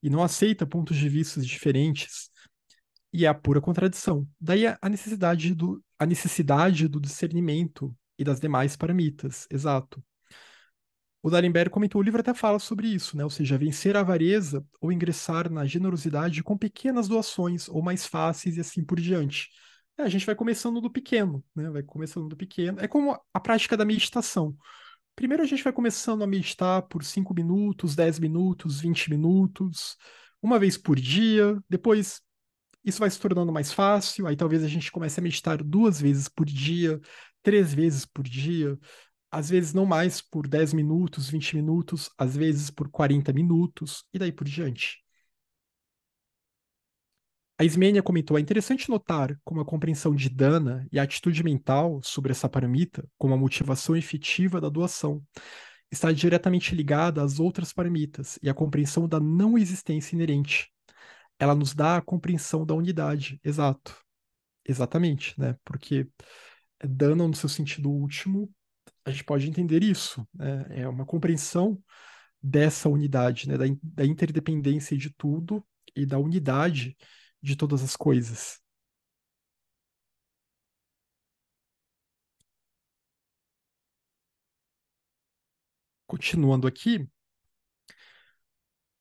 e não aceita pontos de vista diferentes, e é a pura contradição. Daí a necessidade do discernimento e das demais paramitas, exato. O D'Alembert comentou, o livro até fala sobre isso, né? Ou seja, vencer a avareza ou ingressar na generosidade com pequenas doações ou mais fáceis e assim por diante. A gente vai começando do pequeno, né? Vai começando do pequeno. É como a prática da meditação. Primeiro a gente vai começando a meditar por 5 minutos, 10 minutos, 20 minutos, uma vez por dia. Depois isso vai se tornando mais fácil. Aí talvez a gente comece a meditar 2 vezes por dia, 3 vezes por dia, às vezes não mais por 10 minutos, 20 minutos, às vezes por 40 minutos, e daí por diante. A Ismênia comentou: é interessante notar como a compreensão de dana e a atitude mental sobre essa paramita, como a motivação efetiva da doação, está diretamente ligada às outras paramitas e à compreensão da não existência inerente. Ela nos dá a compreensão da unidade. Exato. Exatamente, né? Porque dana no seu sentido último, a gente pode entender isso, né? É uma compreensão dessa unidade, né? Da interdependência de tudo e da unidade de todas as coisas. Continuando aqui,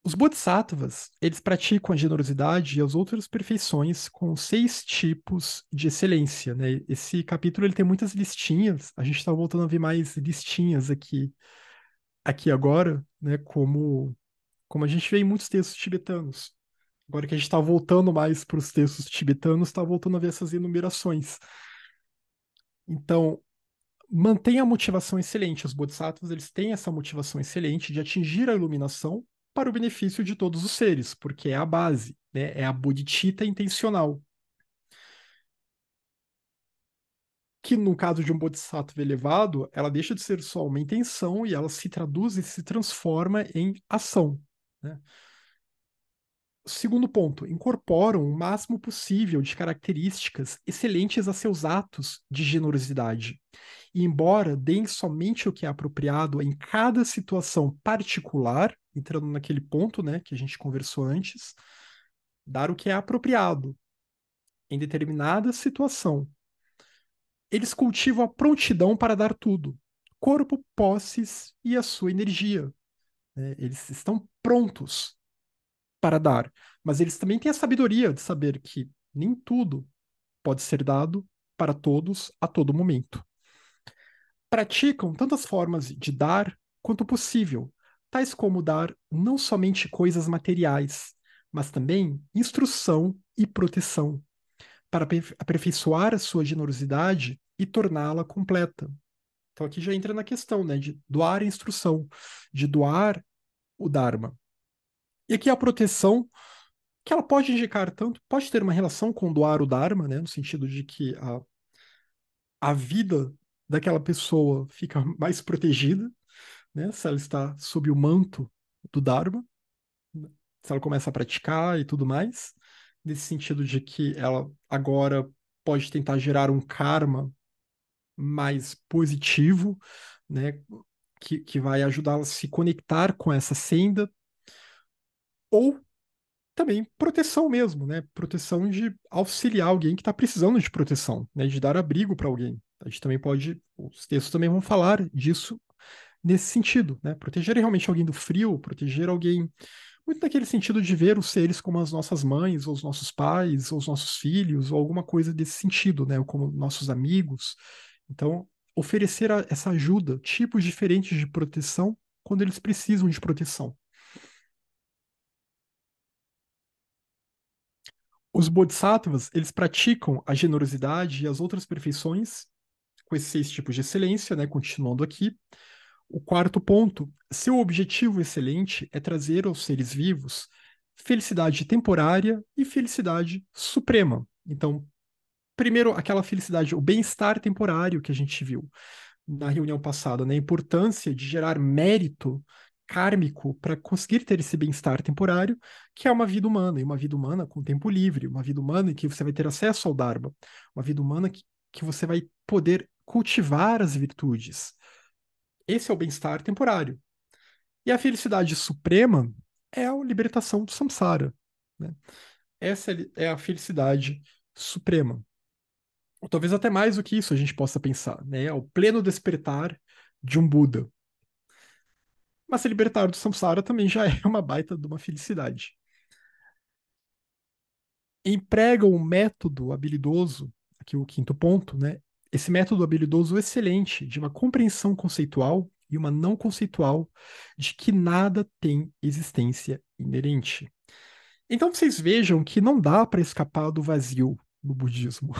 os bodhisattvas, eles praticam a generosidade e as outras perfeições com 6 tipos de excelência, né? Esse capítulo ele tem muitas listinhas, a gente está voltando a ver mais listinhas aqui agora, né? Como a gente vê em muitos textos tibetanos. Agora que a gente está voltando mais para os textos tibetanos, está voltando a ver essas enumerações. Então, mantenha a motivação excelente. Os bodhisattvas, eles têm essa motivação excelente de atingir a iluminação para o benefício de todos os seres, porque é a base, né? É a bodhicitta intencional. que no caso de um bodhisattva elevado, ela deixa de ser só uma intenção e ela se traduz e se transforma em ação, né? Segundo ponto, incorporam o máximo possível de características excelentes a seus atos de generosidade. E embora deem somente o que é apropriado em cada situação particular, entrando naquele ponto, né, que a gente conversou antes, dar o que é apropriado em determinada situação. Eles cultivam a prontidão para dar tudo, corpo, posses e a sua energia, né? Eles estão prontos para dar, mas eles também têm a sabedoria de saber que nem tudo pode ser dado para todos a todo momento. Praticam tantas formas de dar quanto possível, tais como dar não somente coisas materiais, mas também instrução e proteção, para aperfeiçoar a sua generosidade e torná-la completa. Então aqui já entra na questão, né, de doar a instrução, de doar o Dharma. E aqui a proteção, que ela pode indicar tanto, pode ter uma relação com doar o Dharma, né, no sentido de que a vida daquela pessoa fica mais protegida, né, se ela está sob o manto do Dharma, né, se ela começa a praticar e tudo mais, nesse sentido de que ela agora pode tentar gerar um karma mais positivo, né, que vai ajudá-la a se conectar com essa senda, ou também proteção mesmo, né? Proteção de auxiliar alguém que está precisando de proteção, né? De dar abrigo para alguém. A gente também pode, os textos também vão falar disso nesse sentido, né? Proteger realmente alguém do frio, proteger alguém muito naquele sentido de ver os seres como as nossas mães, ou os nossos pais, ou os nossos filhos, ou alguma coisa desse sentido, né? Ou como nossos amigos. Então, oferecer essa ajuda, tipos diferentes de proteção, quando eles precisam de proteção. Os bodhisattvas, eles praticam a generosidade e as outras perfeições com esses 6 tipos de excelência, né? Continuando aqui. O quarto ponto, seu objetivo excelente é trazer aos seres vivos felicidade temporária e felicidade suprema. Então, primeiro, aquela felicidade, o bem-estar temporário que a gente viu na reunião passada, né? A importância de gerar mérito kármico para conseguir ter esse bem-estar temporário, que é uma vida humana, e uma vida humana com tempo livre, uma vida humana em que você vai ter acesso ao Dharma, uma vida humana que você vai poder cultivar as virtudes. Esse é o bem-estar temporário. E a felicidade suprema é a libertação do samsara, né? Essa é a felicidade suprema. Ou talvez até mais do que isso a gente possa pensar, né? É o pleno despertar de um Buda. Mas se libertar do samsara também já é uma baita de uma felicidade. Empregam um método habilidoso, aqui o quinto ponto, né? Esse método habilidoso excelente de uma compreensão conceitual e uma não conceitual de que nada tem existência inerente. Então vocês vejam que não dá para escapar do vazio no budismo.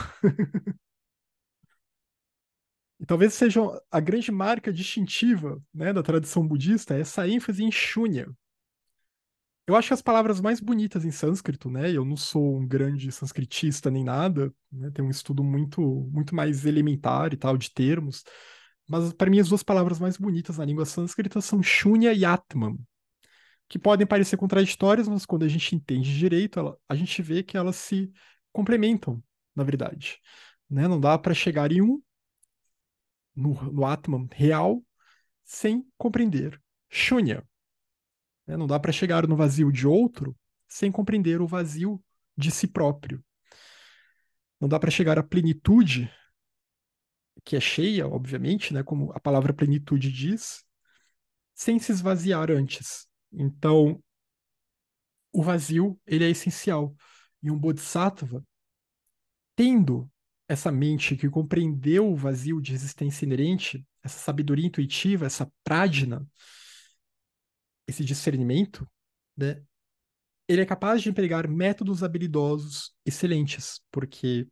E talvez seja a grande marca distintiva, né, da tradição budista, essa ênfase em shunya. Eu acho que as palavras mais bonitas em sânscrito, né? Eu não sou um grande sânscritista nem nada, né? Tenho um estudo muito mais elementar e tal de termos, mas para mim as duas palavras mais bonitas na língua sânscrita são shunya e atman, que podem parecer contraditórias, mas quando a gente entende direito, a gente vê que elas se complementam, na verdade, né? Não dá para chegar em um no Atman real sem compreender shunya, né? Não dá para chegar no vazio de outro sem compreender o vazio de si próprio. Não dá para chegar à plenitude, que é cheia, obviamente, né, como a palavra plenitude diz, sem se esvaziar antes. Então, o vazio, ele é essencial. E um bodhisattva, tendo essa mente que compreendeu o vazio de existência inerente, essa sabedoria intuitiva, essa prajna, esse discernimento, né, ele é capaz de empregar métodos habilidosos excelentes, porque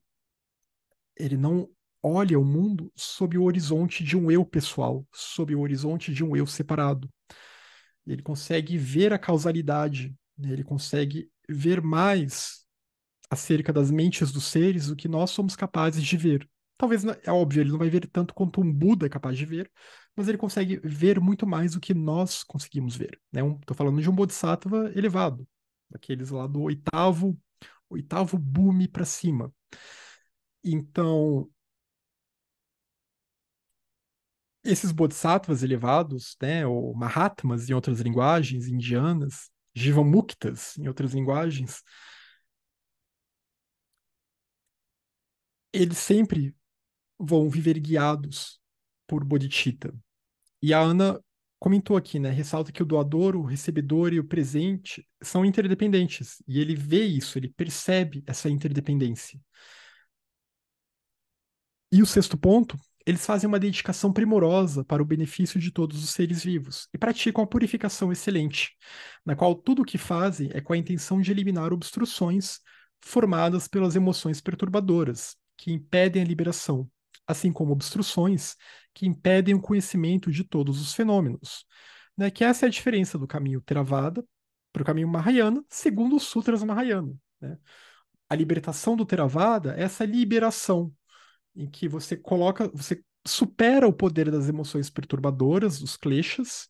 ele não olha o mundo sob o horizonte de um eu pessoal, sob o horizonte de um eu separado. Ele consegue ver a causalidade, né? Ele consegue ver mais acerca das mentes dos seres do que nós somos capazes de ver. talvez, é óbvio, ele não vai ver tanto quanto um Buda é capaz de ver, mas ele consegue ver muito mais do que nós conseguimos ver, né? Tô falando de um Bodhisattva elevado, daqueles lá do oitavo bume para cima. Então, esses Bodhisattvas elevados, né, ou Mahatmas em outras linguagens indianas, Jivamuktas em outras linguagens, eles sempre vão viver guiados por Bodhicitta. E a Ana comentou aqui, né? Ressalta que o doador, o recebedor e o presente são interdependentes. E ele vê isso, ele percebe essa interdependência. E o sexto ponto, eles fazem uma dedicação primorosa para o benefício de todos os seres vivos e praticam a purificação excelente, na qual tudo o que fazem é com a intenção de eliminar obstruções formadas pelas emoções perturbadoras, que impedem a liberação, assim como obstruções que impedem o conhecimento de todos os fenômenos. Né, que essa é a diferença do caminho Theravada para o caminho Mahayana, segundo os Sutras Mahayana. Né? A libertação do Theravada é essa liberação em que você supera o poder das emoções perturbadoras, dos kleshas,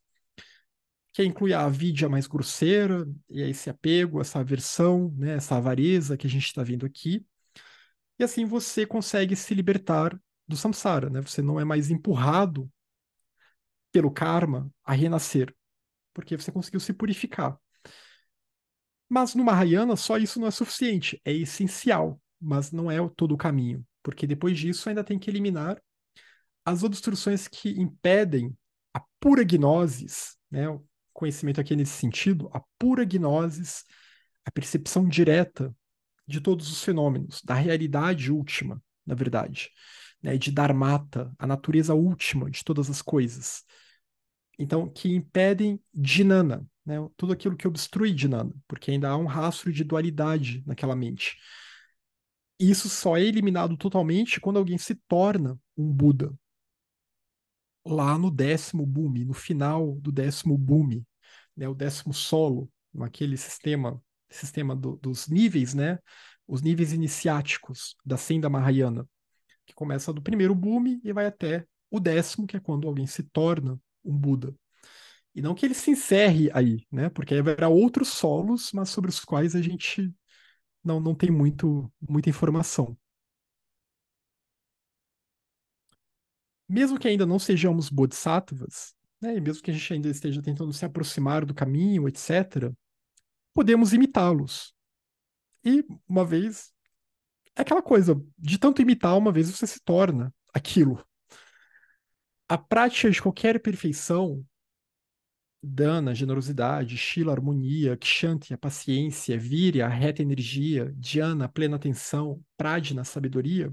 que inclui a avidya mais grosseira, e é esse apego, essa aversão, né, essa avareza que a gente está vendo aqui. E assim você consegue se libertar do samsara, né? Você não é mais empurrado pelo karma a renascer, porque você conseguiu se purificar. Mas no Mahayana, só isso não é suficiente, é essencial, mas não é todo o caminho, porque depois disso ainda tem que eliminar as obstruções que impedem a pura gnosis, né, o conhecimento aqui nesse sentido, a pura gnosis, a percepção direta de todos os fenômenos, da realidade última, na verdade, né, de Dharmata, a natureza última de todas as coisas. Então, que impedem Dhinana, né, tudo aquilo que obstrui Dhinana, porque ainda há um rastro de dualidade naquela mente. E isso só é eliminado totalmente quando alguém se torna um Buda, lá no 10º boom, no final do 10º boom, né, o 10º solo, naquele sistema dos níveis, né, os níveis iniciáticos da Senda Mahayana, que começa do primeiro boom e vai até o 10º, que é quando alguém se torna um Buda. E não que ele se encerre aí, né, porque aí haverá outros solos, mas sobre os quais a gente não tem muita informação. Mesmo que ainda não sejamos bodhisattvas, né, e mesmo que a gente ainda esteja tentando se aproximar do caminho, etc., podemos imitá-los. E uma vez, é aquela coisa, de tanto imitar, uma vez você se torna aquilo. A prática de qualquer perfeição, dana, generosidade, shila, harmonia, kshanti, a paciência, virya, a reta energia, dhyana, plena atenção, prajna, sabedoria,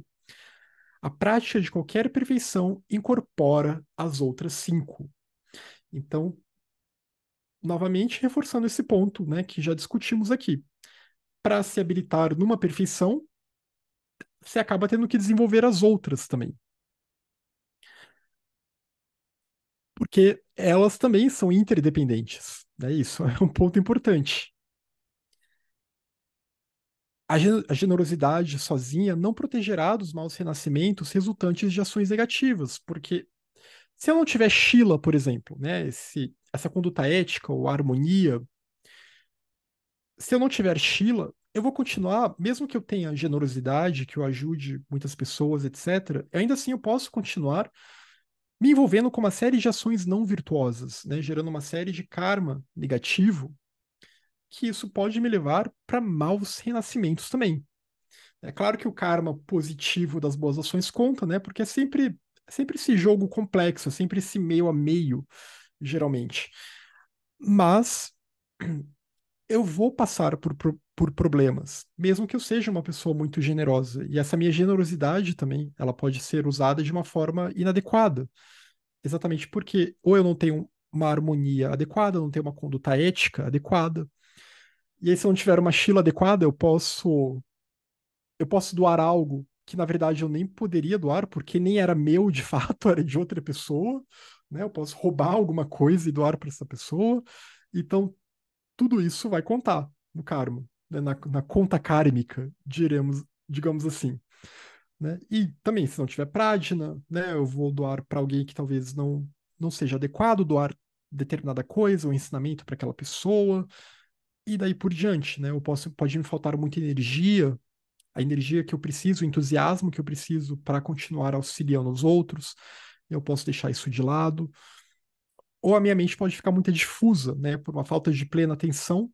a prática de qualquer perfeição incorpora as outras cinco. Então, novamente reforçando esse ponto, né, que já discutimos aqui. Para se habilitar numa perfeição, você acaba tendo que desenvolver as outras também, porque elas também são interdependentes. Né? Isso é um ponto importante. A generosidade sozinha não protegerá dos maus renascimentos resultantes de ações negativas, porque se eu não tiver Shila, por exemplo, né, essa conduta ética ou harmonia, se eu não tiver Shila, eu vou continuar, mesmo que eu tenha generosidade, que eu ajude muitas pessoas, etc., ainda assim eu posso continuar me envolvendo com uma série de ações não virtuosas, né, gerando uma série de karma negativo, que isso pode me levar para maus renascimentos também. É claro que o karma positivo das boas ações conta, né, porque é sempre esse jogo complexo, é sempre esse meio a meio, geralmente. Mas eu vou passar por problemas, mesmo que eu seja uma pessoa muito generosa. E essa minha generosidade também, ela pode ser usada de uma forma inadequada. Exatamente porque ou eu não tenho uma harmonia adequada, eu não tenho uma conduta ética adequada. E aí, se eu não tiver uma Shila adequada, eu posso doar algo que, na verdade, eu nem poderia doar, porque nem era meu de fato, era de outra pessoa. Né? Eu posso roubar alguma coisa e doar para essa pessoa. Então, tudo isso vai contar no karma, né? Na conta kármica, digamos assim. né? E também, se não tiver Prajna, né, eu vou doar para alguém que talvez não seja adequado doar determinada coisa, ou ensinamento para aquela pessoa, e daí por diante, né? Pode me faltar muita energia, a energia que eu preciso, o entusiasmo que eu preciso para continuar auxiliando os outros, eu posso deixar isso de lado. Ou a minha mente pode ficar muito difusa, né? Por uma falta de plena atenção.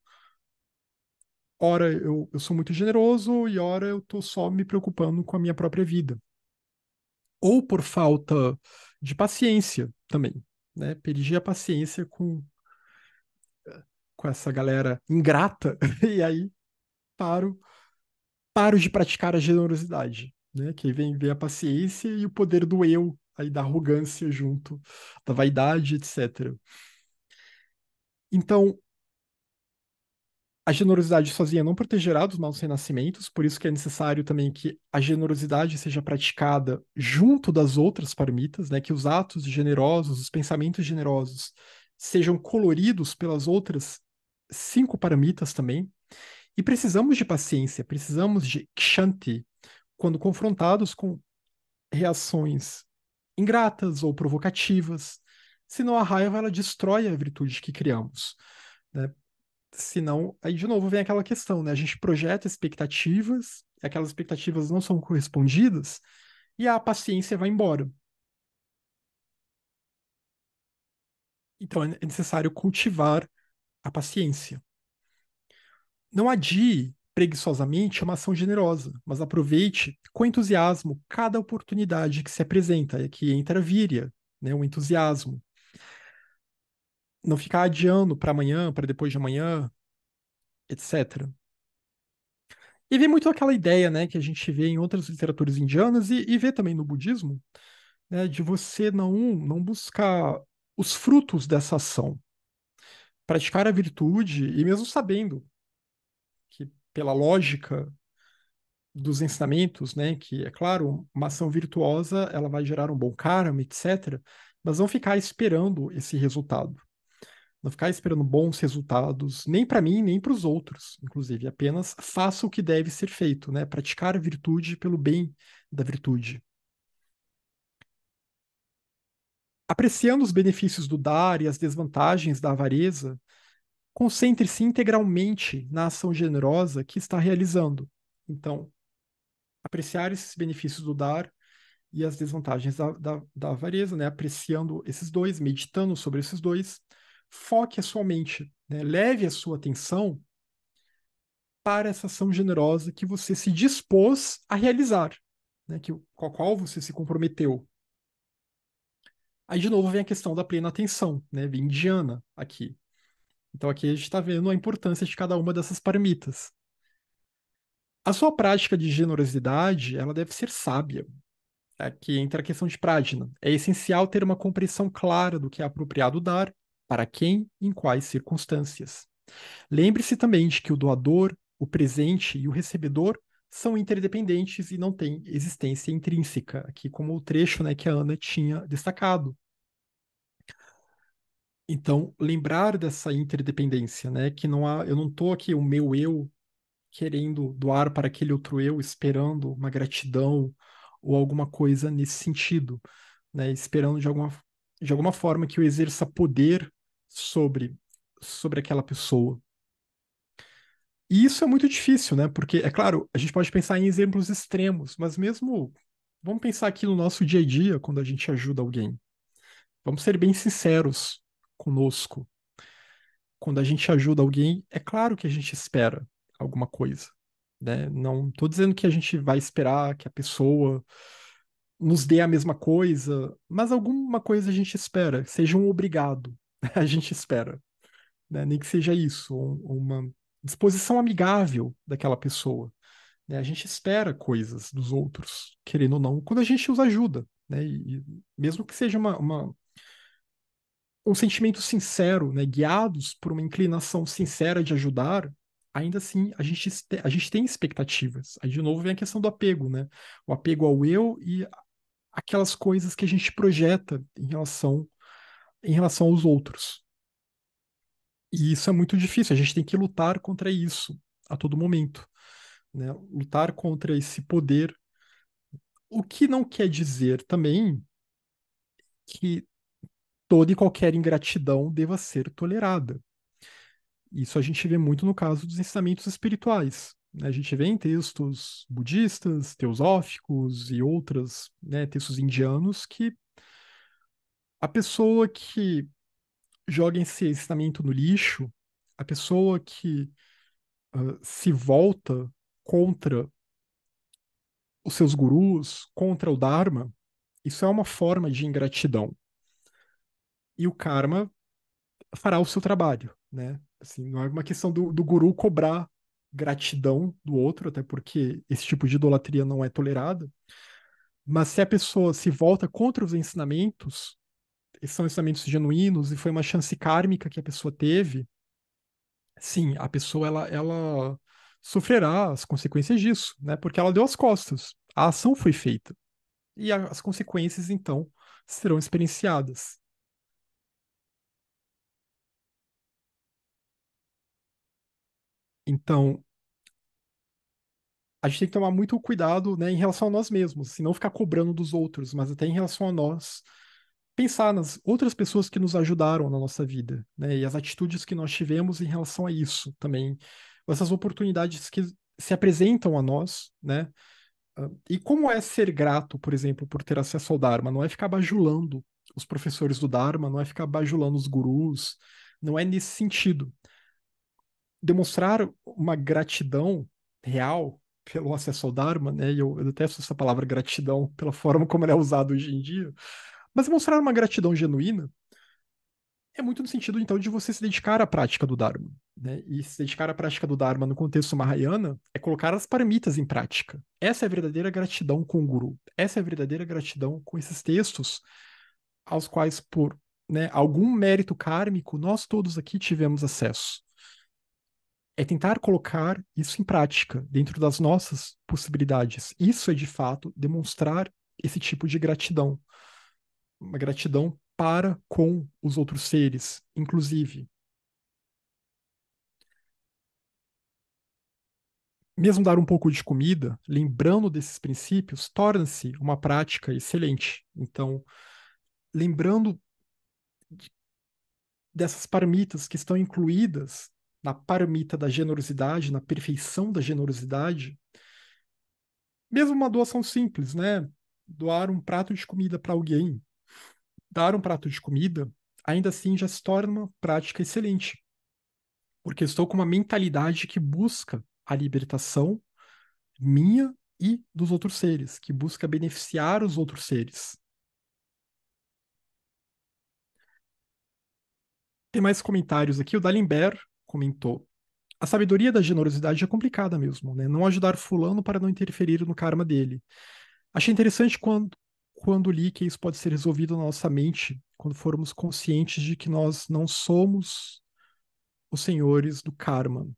Ora eu sou muito generoso e ora eu tô só me preocupando com a minha própria vida. Ou por falta de paciência também, né? Perdi a paciência com essa galera ingrata e aí paro, paro de praticar a generosidade, né? Que aí vem a paciência e o poder do eu, aí da arrogância junto, da vaidade, etc. Então, a generosidade sozinha não protegerá dos maus renascimentos, por isso que é necessário também que a generosidade seja praticada junto das outras paramitas, né? Que os atos generosos, os pensamentos generosos sejam coloridos pelas outras 5 paramitas também. E precisamos de paciência, precisamos de kshanti quando confrontados com reações ingratas ou provocativas. Senão a raiva ela destrói a virtude que criamos, né? Senão, aí de novo vem aquela questão, né? A gente projeta expectativas, aquelas expectativas não são correspondidas, e a paciência vai embora. Então é necessário cultivar a paciência. Não adie preguiçosamente uma ação generosa, mas aproveite com entusiasmo cada oportunidade que se apresenta, é que entra a víria, né? O entusiasmo. Não ficar adiando para amanhã, para depois de amanhã, etc. E vem muito aquela ideia, né, que a gente vê em outras literaturas indianas e vê também no budismo, né, de você não buscar os frutos dessa ação, praticar a virtude e mesmo sabendo que pela lógica dos ensinamentos, né, que é claro, uma ação virtuosa, ela vai gerar um bom karma, etc, mas não ficar esperando esse resultado. Não ficar esperando bons resultados, nem para mim, nem para os outros, inclusive, apenas faça o que deve ser feito, né? Praticar a virtude pelo bem da virtude. Apreciando os benefícios do dar e as desvantagens da avareza, concentre-se integralmente na ação generosa que está realizando. Então, apreciar esses benefícios do dar e as desvantagens da avareza, né? Apreciando esses dois, meditando sobre esses dois, foque a sua mente, né? Leve a sua atenção para essa ação generosa que você se dispôs a realizar, né? Com a qual você se comprometeu. Aí, de novo, vem a questão da plena atenção, né? Vem Dhyana aqui. Então aqui a gente está vendo a importância de cada uma dessas paramitas. A sua prática de generosidade, ela deve ser sábia. Aqui entra a questão de prajna. É essencial ter uma compreensão clara do que é apropriado dar, para quem, em quais circunstâncias. Lembre-se também de que o doador, o presente e o recebedor são interdependentes e não têm existência intrínseca, aqui como o trecho, né, que a Ana tinha destacado. Então, lembrar dessa interdependência, né, que não há, eu não estou aqui o meu eu querendo doar para aquele outro eu, esperando uma gratidão ou alguma coisa nesse sentido, né? Esperando de alguma forma que eu exerça poder sobre, sobre aquela pessoa. E isso é muito difícil, né? Porque, é claro, a gente pode pensar em exemplos extremos, mas mesmo vamos pensar aqui no nosso dia a dia, quando a gente ajuda alguém. Vamos ser bem sinceros conosco. Quando a gente ajuda alguém, é claro que a gente espera alguma coisa, né? Não estou dizendo que a gente vai esperar que a pessoa nos dê a mesma coisa, mas alguma coisa a gente espera, seja um obrigado, a gente espera, né? Nem que seja isso, uma disposição amigável daquela pessoa, né? A gente espera coisas dos outros, querendo ou não, quando a gente os ajuda, né? E mesmo que seja um sentimento sincero, né, guiados por uma inclinação sincera de ajudar, ainda assim a gente tem expectativas. Aí de novo vem a questão do apego, né? O apego ao eu e aquelas coisas que a gente projeta em relação aos outros. E isso é muito difícil, a gente tem que lutar contra isso a todo momento, né? Lutar contra esse poder O que não quer dizer também que toda e qualquer ingratidão deva ser tolerada. Isso a gente vê muito no caso dos ensinamentos espirituais, né? A gente vê em textos budistas, teosóficos e outros, né, textos indianos que a pessoa que joga esse ensinamento no lixo, a pessoa que se volta contra os seus gurus, contra o Dharma, isso é uma forma de ingratidão. E o karma fará o seu trabalho, né? Assim, não é uma questão do guru cobrar gratidão do outro, até porque esse tipo de idolatria não é tolerada. Mas se a pessoa se volta contra os ensinamentos, esses são ensinamentos genuínos e foi uma chance kármica que a pessoa teve, sim, a pessoa ela sofrerá as consequências disso, né? Porque ela deu as costas. A ação foi feita e as consequências então serão experienciadas. Então, a gente tem que tomar muito cuidado, né, em relação a nós mesmos, assim, não ficar cobrando dos outros, mas até em relação a nós, pensar nas outras pessoas que nos ajudaram na nossa vida, né, e as atitudes que nós tivemos em relação a isso também, essas oportunidades que se apresentam a nós, né, e como é ser grato, por exemplo, por ter acesso ao Dharma, não é ficar bajulando os professores do Dharma, não é ficar bajulando os gurus, não é nesse sentido demonstrar uma gratidão real pelo acesso ao Dharma, né? E eu detesto essa palavra gratidão pela forma como ela é usada hoje em dia, mas demonstrar uma gratidão genuína é muito no sentido, então, de você se dedicar à prática do Dharma, né? E se dedicar à prática do Dharma no contexto Mahayana é colocar as paramitas em prática. Essa é a verdadeira gratidão com o Guru. Essa é a verdadeira gratidão com esses textos aos quais, por, né, algum mérito kármico, nós todos aqui tivemos acesso. É tentar colocar isso em prática, dentro das nossas possibilidades. Isso é, de fato, demonstrar esse tipo de gratidão. Uma gratidão para com os outros seres, inclusive. Mesmo dar um pouco de comida, lembrando desses princípios, torna-se uma prática excelente. Então, lembrando dessas paramitas que estão incluídas na paramita da generosidade, na perfeição da generosidade, mesmo uma doação simples, né? Doar um prato de comida para alguém, dar um prato de comida, ainda assim já se torna uma prática excelente, porque estou com uma mentalidade que busca a libertação minha e dos outros seres, que busca beneficiar os outros seres. Tem mais comentários aqui. O Dalimber comentou: a sabedoria da generosidade é complicada mesmo, né? Não ajudar fulano para não interferir no karma dele. Achei interessante quando li que isso pode ser resolvido na nossa mente, quando formos conscientes de que nós não somos os senhores do karma.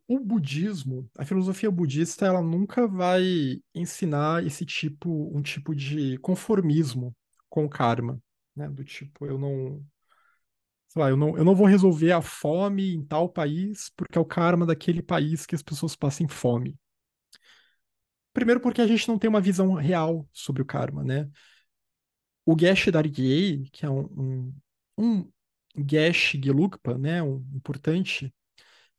O budismo, a filosofia budista, ela nunca vai ensinar um tipo de conformismo com o karma, né? Do tipo, eu não, sei lá, eu não vou resolver a fome em tal país porque é o karma daquele país que as pessoas passem fome. Primeiro porque a gente não tem uma visão real sobre o karma, né? O Geshe Dargyei, que é um Geshe Gelugpa, né? Um importante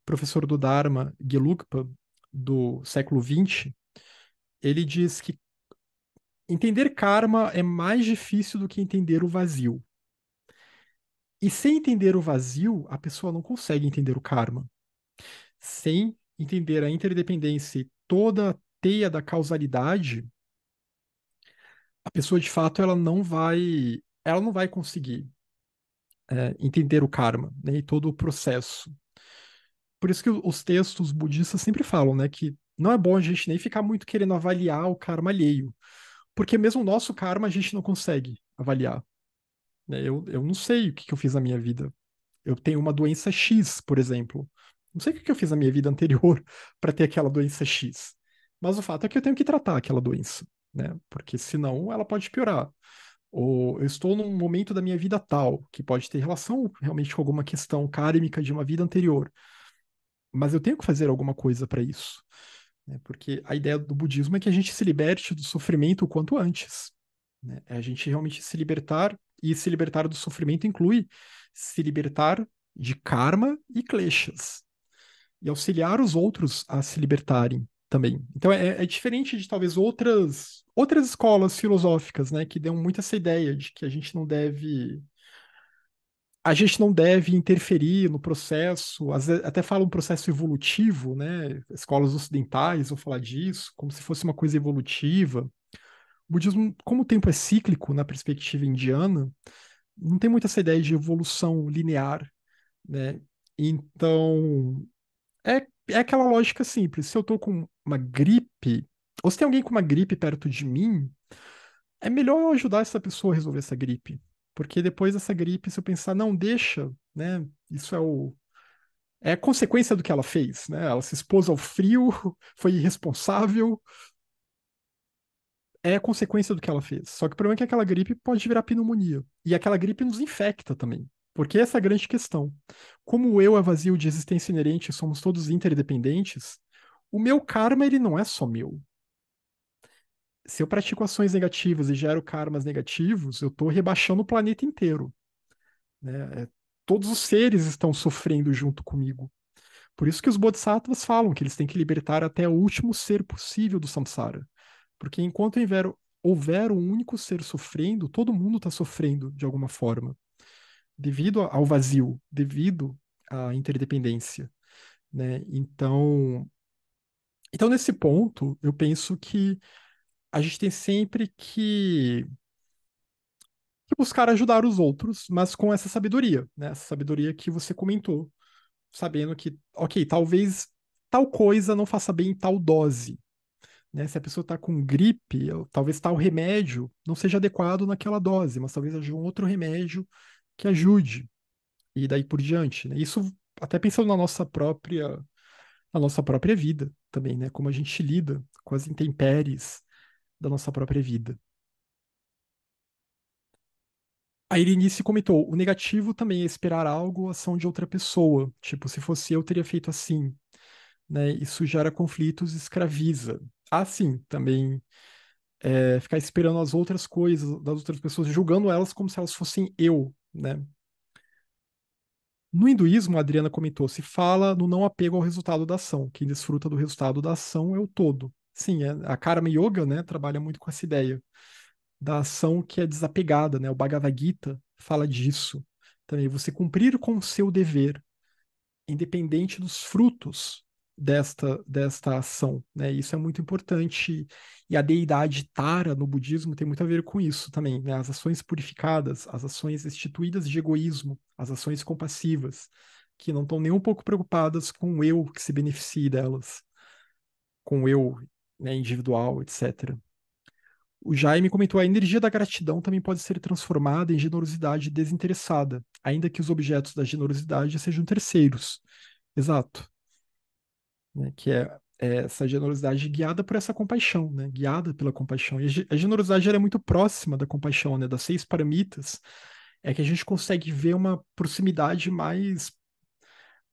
professor do Dharma, Gelugpa, do século XX, ele diz que entender karma é mais difícil do que entender o vazio. E sem entender o vazio, a pessoa não consegue entender o karma. Sem entender a interdependência e toda a teia da causalidade, a pessoa de fato ela não vai conseguir entender o karma, né, e todo o processo. Por isso que os textos budistas sempre falam, né, que não é bom a gente nem ficar muito querendo avaliar o karma alheio, porque mesmo o nosso karma a gente não consegue avaliar, né? Eu não sei o que que eu fiz na minha vida. Eu tenho uma doença X, por exemplo. Não sei o que que eu fiz na minha vida anterior para ter aquela doença X. Mas o fato é que eu tenho que tratar aquela doença, né? Porque senão ela pode piorar. Ou eu estou num momento da minha vida tal, que pode ter relação realmente com alguma questão kármica de uma vida anterior. Mas eu tenho que fazer alguma coisa para isso. né? Porque a ideia do budismo é que a gente se liberte do sofrimento o quanto antes, né? É a gente realmente se libertar, e se libertar do sofrimento inclui se libertar de karma e kleshas, e auxiliar os outros a se libertarem também. Então é diferente de talvez outras escolas filosóficas, né, que dão muito essa ideia de que a gente não deve interferir no processo, às vezes até fala um processo evolutivo, né? Escolas ocidentais vão falar disso, como se fosse uma coisa evolutiva. O budismo, como o tempo é cíclico na perspectiva indiana, não tem muito essa ideia de evolução linear, né? Então, é aquela lógica simples. Se eu tô com uma gripe, ou se tem alguém com uma gripe perto de mim, é melhor eu ajudar essa pessoa a resolver essa gripe. Porque depois dessa gripe, se eu pensar, não, deixa, né? Isso é a consequência do que ela fez, né? Ela se expôs ao frio, foi irresponsável, é a consequência do que ela fez. Só que o problema é que aquela gripe pode virar pneumonia. E aquela gripe nos infecta também. Porque essa é a grande questão. Como o eu é vazio de existência inerente, somos todos interdependentes, o meu karma ele não é só meu. Se eu pratico ações negativas e gero karmas negativos, eu estou rebaixando o planeta inteiro, né? Todos os seres estão sofrendo junto comigo. Por isso que os bodhisattvas falam que eles têm que libertar até o último ser possível do samsara. Porque enquanto houver um único ser sofrendo, todo mundo está sofrendo de alguma forma, devido ao vazio, devido à interdependência, né? Então, nesse ponto, eu penso que a gente tem sempre que buscar ajudar os outros, mas com essa sabedoria, né? Essa sabedoria que você comentou, sabendo que, ok, talvez tal coisa não faça bem em tal dose, né? Se a pessoa está com gripe, talvez tal remédio não seja adequado naquela dose, mas talvez haja um outro remédio que ajude, e daí por diante, né? Isso até pensando na nossa própria vida também, né? Como a gente lida com as intempéries da nossa própria vida. A Irinice comentou: o negativo também é esperar algo ou ação de outra pessoa. Tipo, se fosse eu, teria feito assim, né? Isso gera conflitos e escraviza. Ah, sim, também ficar esperando as outras coisas das outras pessoas, julgando elas como se elas fossem eu, né? No hinduísmo, a Adriana comentou, se fala no não apego ao resultado da ação. Quem desfruta do resultado da ação é o todo. Sim, a Karma Yoga, né, trabalha muito com essa ideia da ação que é desapegada, né? O Bhagavad Gita fala disso. Também você cumprir com o seu dever, independente dos frutos desta ação, né? Isso é muito importante. E a deidade Tara no budismo tem muito a ver com isso também, né? As ações purificadas, as ações destituídas de egoísmo, as ações compassivas, que não estão nem um pouco preocupadas com o eu que se beneficie delas, com o eu, né, individual, etc. O Jaime comentou: a energia da gratidão também pode ser transformada em generosidade desinteressada, ainda que os objetos da generosidade sejam terceiros. Exato, né? Que é essa generosidade guiada por essa compaixão, né? Guiada pela compaixão. E a generosidade ela é muito próxima da compaixão, né? Das 6 paramitas, é que a gente consegue ver uma proximidade mais,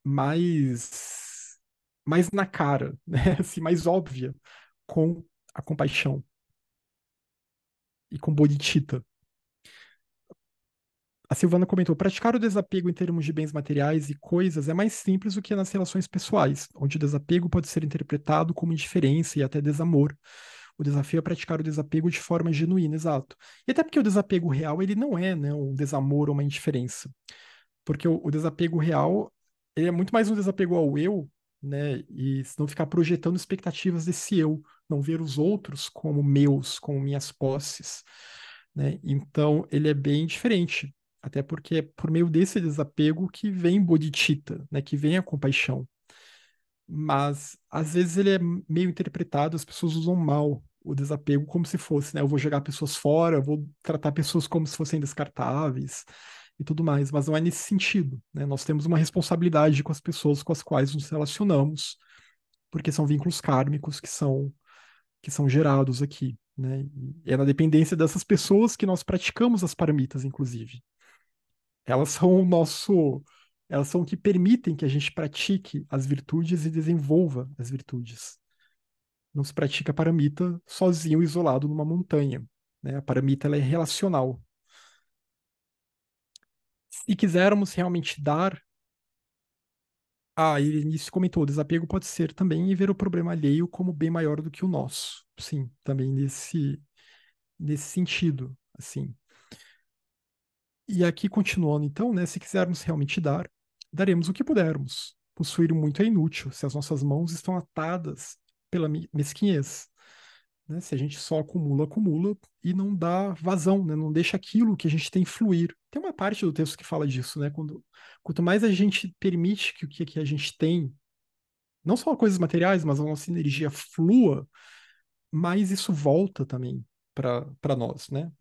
mais na cara, né? Assim, mais óbvia com a compaixão e com bodhicitta. A Silvana comentou: praticar o desapego em termos de bens materiais e coisas é mais simples do que nas relações pessoais, onde o desapego pode ser interpretado como indiferença e até desamor. O desafio é praticar o desapego de forma genuína, exato. E até porque o desapego real, ele não é, né, um desamor ou uma indiferença. Porque o desapego real, ele é muito mais um desapego ao eu, né, e não ficar projetando expectativas desse eu, não ver os outros como meus, como minhas posses, né? Então, ele é bem diferente. Até porque é por meio desse desapego que vem bodhicitta, né, que vem a compaixão. Mas às vezes ele é meio interpretado, as pessoas usam mal o desapego como se fosse, né? Eu vou jogar pessoas fora, eu vou tratar pessoas como se fossem descartáveis e tudo mais, mas não é nesse sentido, né? Nós temos uma responsabilidade com as pessoas com as quais nos relacionamos, porque são vínculos kármicos que são gerados aqui, né? E é na dependência dessas pessoas que nós praticamos as paramitas, inclusive. Elas são elas são o que permitem que a gente pratique as virtudes e desenvolva as virtudes. Não se pratica paramita sozinho, isolado numa montanha, né? A paramita ela é relacional. Se quisermos realmente dar, Irenice comentou, o desapego pode ser também ver o problema alheio como bem maior do que o nosso. Sim, também nesse sentido, assim. E aqui continuando, então, né, se quisermos realmente dar, daremos o que pudermos. Possuir muito é inútil se as nossas mãos estão atadas pela mesquinhez. Né? Se a gente só acumula, acumula e não dá vazão, né? Não deixa aquilo que a gente tem fluir. Tem uma parte do texto que fala disso, né? Quanto mais a gente permite que o que a gente tem, não só coisas materiais, mas a nossa energia flua, mais isso volta também para nós, né?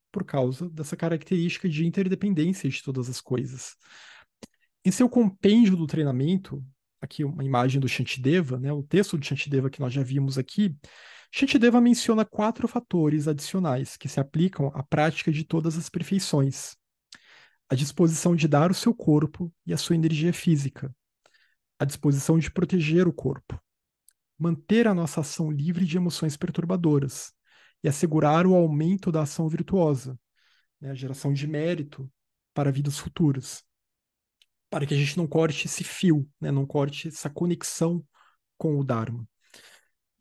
Por causa dessa característica de interdependência de todas as coisas. Em seu compêndio do treinamento, aqui uma imagem do Shantideva, né, o texto do Shantideva que nós já vimos aqui, Shantideva menciona 4 fatores adicionais que se aplicam à prática de todas as perfeições: a disposição de dar o seu corpo e a sua energia física, a disposição de proteger o corpo, manter a nossa ação livre de emoções perturbadoras e assegurar o aumento da ação virtuosa, né, a geração de mérito para vidas futuras, para que a gente não corte esse fio, né, não corte essa conexão com o Dharma.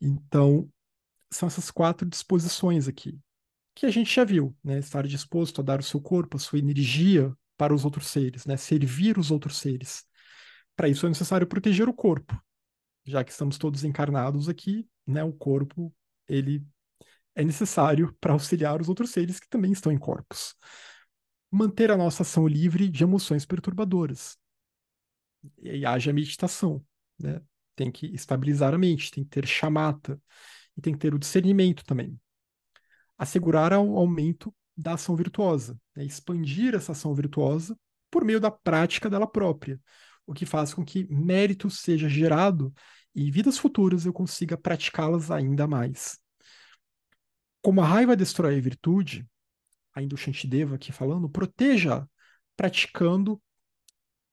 Então, são essas 4 disposições aqui, que a gente já viu, né, estar disposto a dar o seu corpo, a sua energia para os outros seres, né, servir os outros seres. Para isso é necessário proteger o corpo, já que estamos todos encarnados aqui, né, o corpo ele é necessário para auxiliar os outros seres que também estão em corpos. Manter a nossa ação livre de emoções perturbadoras. E aí haja meditação, né? Tem que estabilizar a mente, tem que ter chamata, e tem que ter o discernimento também. Assegurar o aumento da ação virtuosa, né? Expandir essa ação virtuosa por meio da prática dela própria, o que faz com que mérito seja gerado e em vidas futuras eu consiga praticá-las ainda mais. Como a raiva destrói a virtude, ainda o Shantideva aqui falando, proteja praticando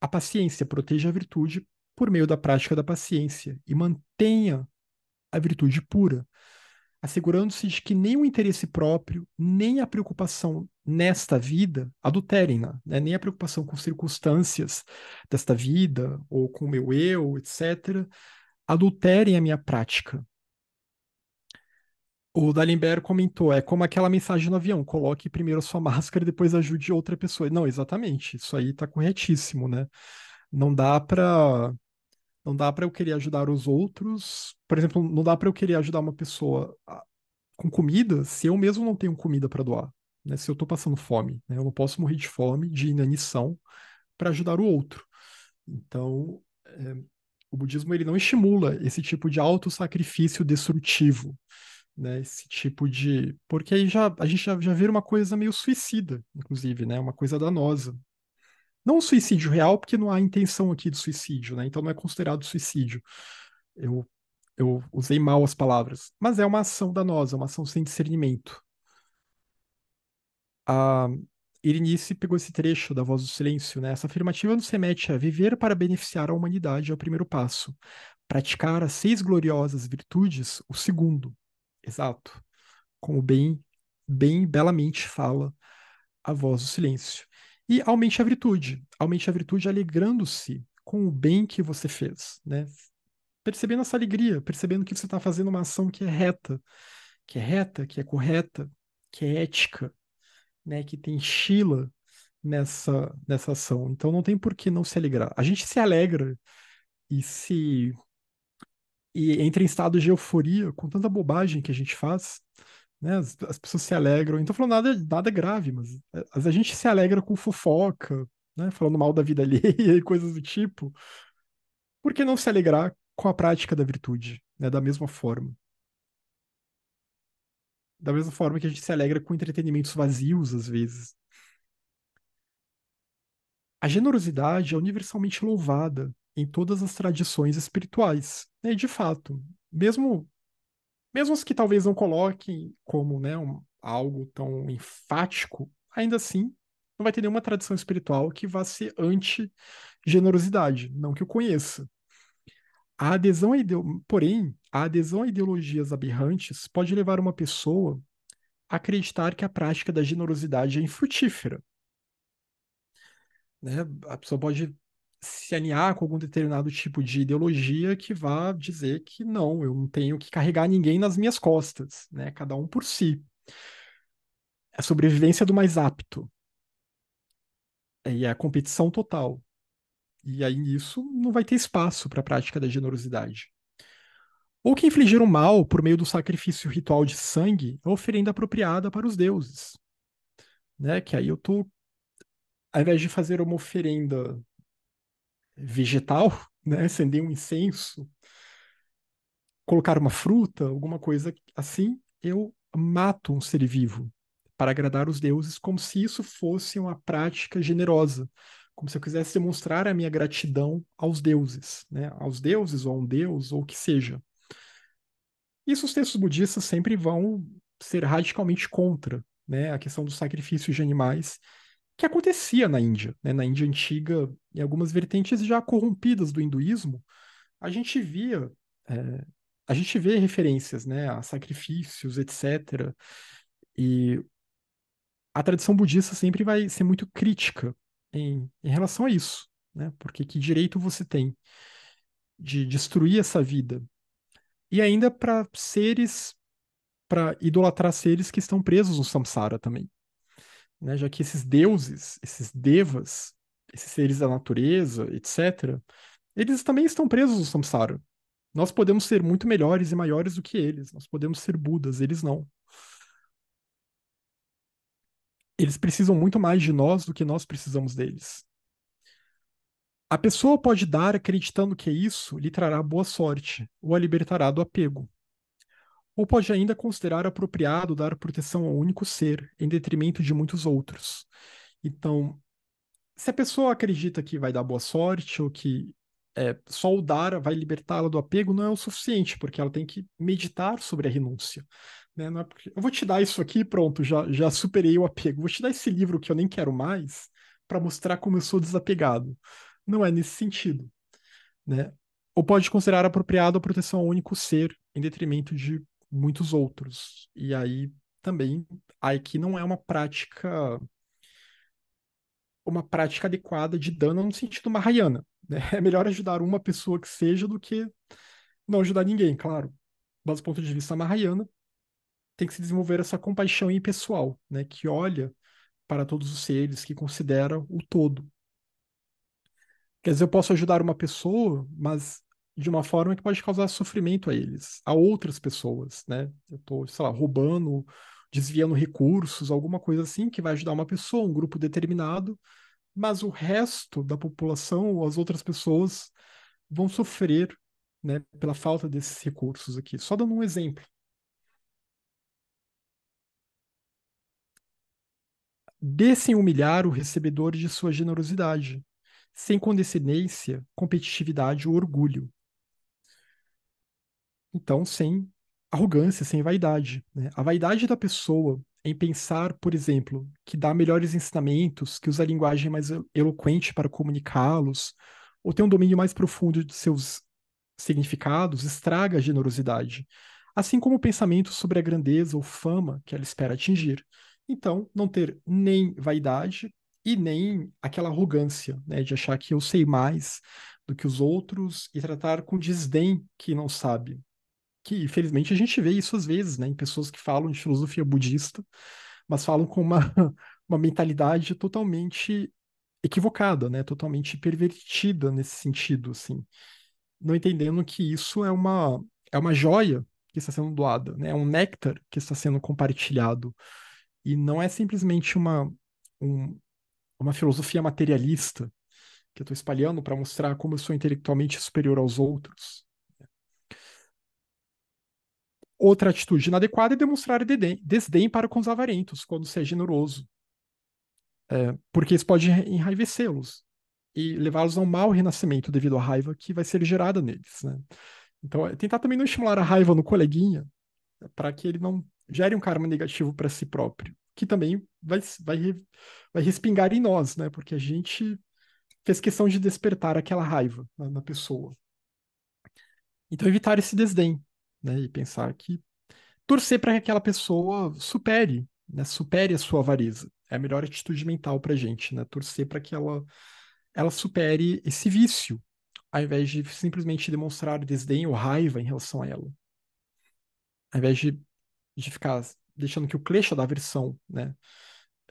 a paciência, proteja a virtude por meio da prática da paciência e mantenha a virtude pura, assegurando-se de que nem o interesse próprio, nem a preocupação nesta vida adulterem-na, né? Nem a preocupação com circunstâncias desta vida ou com o meu eu, etc., adulterem a minha prática. O D'Alembert comentou, é como aquela mensagem no avião, coloque primeiro a sua máscara e depois ajude outra pessoa. Não, exatamente, isso aí está corretíssimo, né? Não dá para não dá para eu querer ajudar os outros. Por exemplo, não dá para eu querer ajudar uma pessoa com comida se eu mesmo não tenho comida para doar, né? Se eu estou passando fome, né? Eu não posso morrer de fome, de inanição para ajudar o outro. Então, o budismo ele não estimula esse tipo de autossacrifício destrutivo, né? Esse tipo de. Porque aí a gente já vira uma coisa meio suicida, inclusive, né? Uma coisa danosa. Não um suicídio real, porque não há intenção aqui de suicídio, né? Então não é considerado suicídio. Eu, eu usei mal as palavras. Mas é uma ação danosa, uma ação sem discernimento. A Irinice pegou esse trecho da Voz do Silêncio, né? Essa afirmativa nos remete a viver para beneficiar a humanidade é o primeiro passo. Praticar as 6 gloriosas virtudes, o segundo. Exato. Como bem belamente fala a Voz do Silêncio. E aumente a virtude alegrando-se com o bem que você fez, né? Percebendo essa alegria, percebendo que você está fazendo uma ação que é correta, que é ética, né? Que tem Shila nessa ação. Então não tem por que não se alegrar. A gente se alegra e se e entra em estado de euforia com tanta bobagem que a gente faz, né? As pessoas se alegram. Não tô falando nada grave, mas a gente se alegra com fofoca, né? Falando mal da vida alheia e coisas do tipo. Por que não se alegrar com a prática da virtude, né? Da mesma forma. Da mesma forma que a gente se alegra com entretenimentos vazios, às vezes. A generosidade é universalmente louvada em todas as tradições espirituais. Né? E, de fato, mesmo as que talvez não coloquem como, né, algo tão enfático, ainda assim, não vai ter nenhuma tradição espiritual que vá ser anti-generosidade, não que eu conheça. A adesão à porém, a adesão a ideologias aberrantes pode levar uma pessoa a acreditar que a prática da generosidade é infrutífera, né? A pessoa pode se alinhar com algum determinado tipo de ideologia que vá dizer que não, eu não tenho que carregar ninguém nas minhas costas, né? Cada um por si. É a sobrevivência do mais apto. E é a competição total. E aí isso não vai ter espaço para a prática da generosidade. Ou que infligiram mal por meio do sacrifício ritual de sangue, a oferenda apropriada para os deuses, né? Que aí eu tô, ao invés de fazer uma oferenda vegetal, né, acender um incenso, colocar uma fruta, alguma coisa assim, eu mato um ser vivo para agradar os deuses, como se isso fosse uma prática generosa, como se eu quisesse demonstrar a minha gratidão aos deuses, né, aos deuses ou a um deus ou o que seja. Isso os textos budistas sempre vão ser radicalmente contra, né, a questão do sacrifício de animais, que acontecia na Índia, né, na Índia antiga, em algumas vertentes já corrompidas do hinduísmo, a gente via, é, a gente vê referências, né, a sacrifícios, etc. E a tradição budista sempre vai ser muito crítica em relação a isso, né? Porque que direito você tem de destruir essa vida? E ainda para idolatrar seres que estão presos no samsara também, né? Já que esses deuses, esses devas, esses seres da natureza, etc., eles também estão presos no samsara. Nós podemos ser muito melhores e maiores do que eles. Nós podemos ser Budas, eles não. Eles precisam muito mais de nós do que nós precisamos deles. A pessoa pode dar acreditando que isso lhe trará boa sorte ou a libertará do apego. Ou pode ainda considerar apropriado dar proteção ao único ser, em detrimento de muitos outros. Então, se a pessoa acredita que vai dar boa sorte ou que só o dar vai libertá-la do apego, não é o suficiente, porque ela tem que meditar sobre a renúncia. Né? Não é porque, eu vou te dar isso aqui, pronto, já superei o apego. Vou te dar esse livro que eu nem quero mais para mostrar como eu sou desapegado. Não é nesse sentido. Né? Ou pode considerar apropriado a proteção ao único ser, em detrimento de muitos outros. E aí também, aí que não é uma prática adequada de dano no sentido Mahayana. Né? É melhor ajudar uma pessoa que seja do que não ajudar ninguém, claro. Mas do ponto de vista Mahayana, tem que se desenvolver essa compaixão impessoal, né? Que olha para todos os seres, que considera o todo. Quer dizer, eu posso ajudar uma pessoa, mas de uma forma que pode causar sofrimento a eles, a outras pessoas, né? Eu estou, sei lá, roubando, desviando recursos, alguma coisa assim, que vai ajudar uma pessoa, um grupo determinado, mas o resto da população ou as outras pessoas vão sofrer, né, pela falta desses recursos aqui. Só dando um exemplo. Dê sem humilhar o recebedor de sua generosidade, sem condescendência, competitividade ou orgulho. Então, sem arrogância, sem vaidade. Né? A vaidade da pessoa em pensar, por exemplo, que dá melhores ensinamentos, que usa a linguagem mais eloquente para comunicá-los, ou tem um domínio mais profundo de seus significados, estraga a generosidade, assim como o pensamento sobre a grandeza ou fama que ela espera atingir. Então, não ter nem vaidade e nem aquela arrogância, né, de achar que eu sei mais do que os outros e tratar com desdém que não sabe. Que, infelizmente, a gente vê isso às vezes, né, em pessoas que falam de filosofia budista, mas falam com uma, uma mentalidade totalmente equivocada, né, totalmente pervertida nesse sentido, assim, não entendendo que isso é uma joia que está sendo doada, né? É um néctar que está sendo compartilhado. E não é simplesmente um- uma filosofia materialista que eu estou espalhando para mostrar como eu sou intelectualmente superior aos outros. Outra atitude inadequada é demonstrar desdém para com os avarentos, quando se é generoso, porque isso pode enraivecê-los e levá-los a um mau renascimento devido à raiva que vai ser gerada neles, né? Então, é tentar também não estimular a raiva no coleguinha, para que ele não gere um karma negativo para si próprio, que também vai respingar em nós, né? Porque a gente fez questão de despertar aquela raiva na pessoa. Então, evitar esse desdém. né? E pensar que torcer para que aquela pessoa supere, né? Supere a sua avareza. É a melhor atitude mental para gente, né? Torcer para que ela supere esse vício, ao invés de simplesmente demonstrar desdém ou raiva em relação a ela. Ao invés de ficar deixando que o klesha da aversão, né,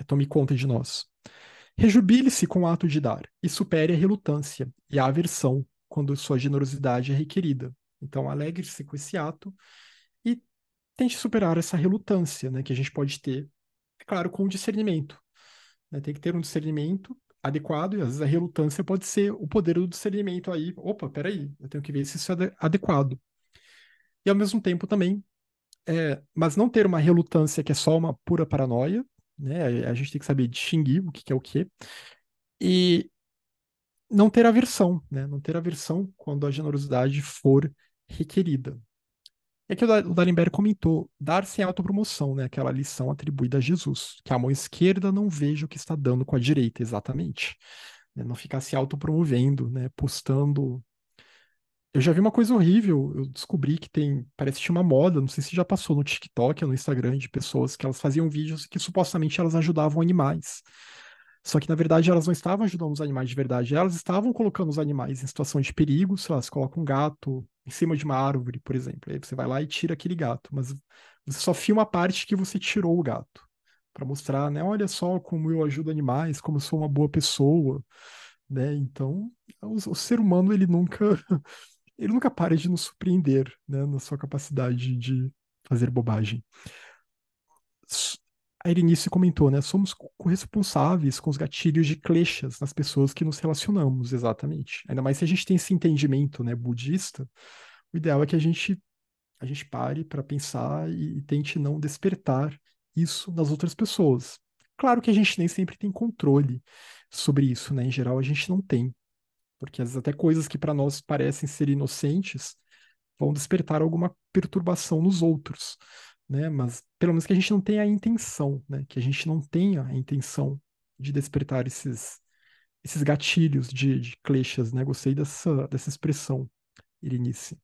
tome conta de nós. Rejubile-se com o ato de dar e supere a relutância e a aversão quando sua generosidade é requerida. Então, alegre-se com esse ato e tente superar essa relutância, né, que a gente pode ter, é claro, com discernimento. Né? Tem que ter um discernimento adequado e às vezes a relutância pode ser o poder do discernimento aí. Opa, peraí, eu tenho que ver se isso é adequado. E ao mesmo tempo também, mas não ter uma relutância que é só uma pura paranoia, né? A gente tem que saber distinguir o que que é o que. E não ter aversão, né? Não ter aversão quando a generosidade for requerida. É que o D'Alembert comentou, dar sem autopromoção, né? Aquela lição atribuída a Jesus, que a mão esquerda não veja o que está dando com a direita, exatamente. Né? Não ficar se autopromovendo, né? Postando. Eu já vi uma coisa horrível, eu descobri que parece que tinha uma moda, não sei se já passou no TikTok ou no Instagram, de pessoas que elas faziam vídeos que supostamente elas ajudavam animais. Só que, na verdade, elas não estavam ajudando os animais de verdade, elas estavam colocando os animais em situação de perigo, sei lá, você coloca um gato em cima de uma árvore, por exemplo, aí você vai lá e tira aquele gato, mas você só filma a parte que você tirou o gato, para mostrar, né, olha só como eu ajudo animais, como eu sou uma boa pessoa, né, então o ser humano, ele nunca para de nos surpreender, né, na sua capacidade de fazer bobagem. A Erenice comentou, né? Somos corresponsáveis com os gatilhos de kleshas nas pessoas que nos relacionamos, exatamente. Ainda mais se a gente tem esse entendimento, né, budista, o ideal é que a gente pare para pensar e tente não despertar isso nas outras pessoas. Claro que a gente nem sempre tem controle sobre isso, né? Em geral, a gente não tem, porque às vezes até coisas que para nós parecem ser inocentes vão despertar alguma perturbação nos outros, né? Mas pelo menos que a gente não tenha a intenção, né? Que a gente não tenha a intenção de despertar esses gatilhos de kleshas, né? Gostei dessa expressão, Irinice.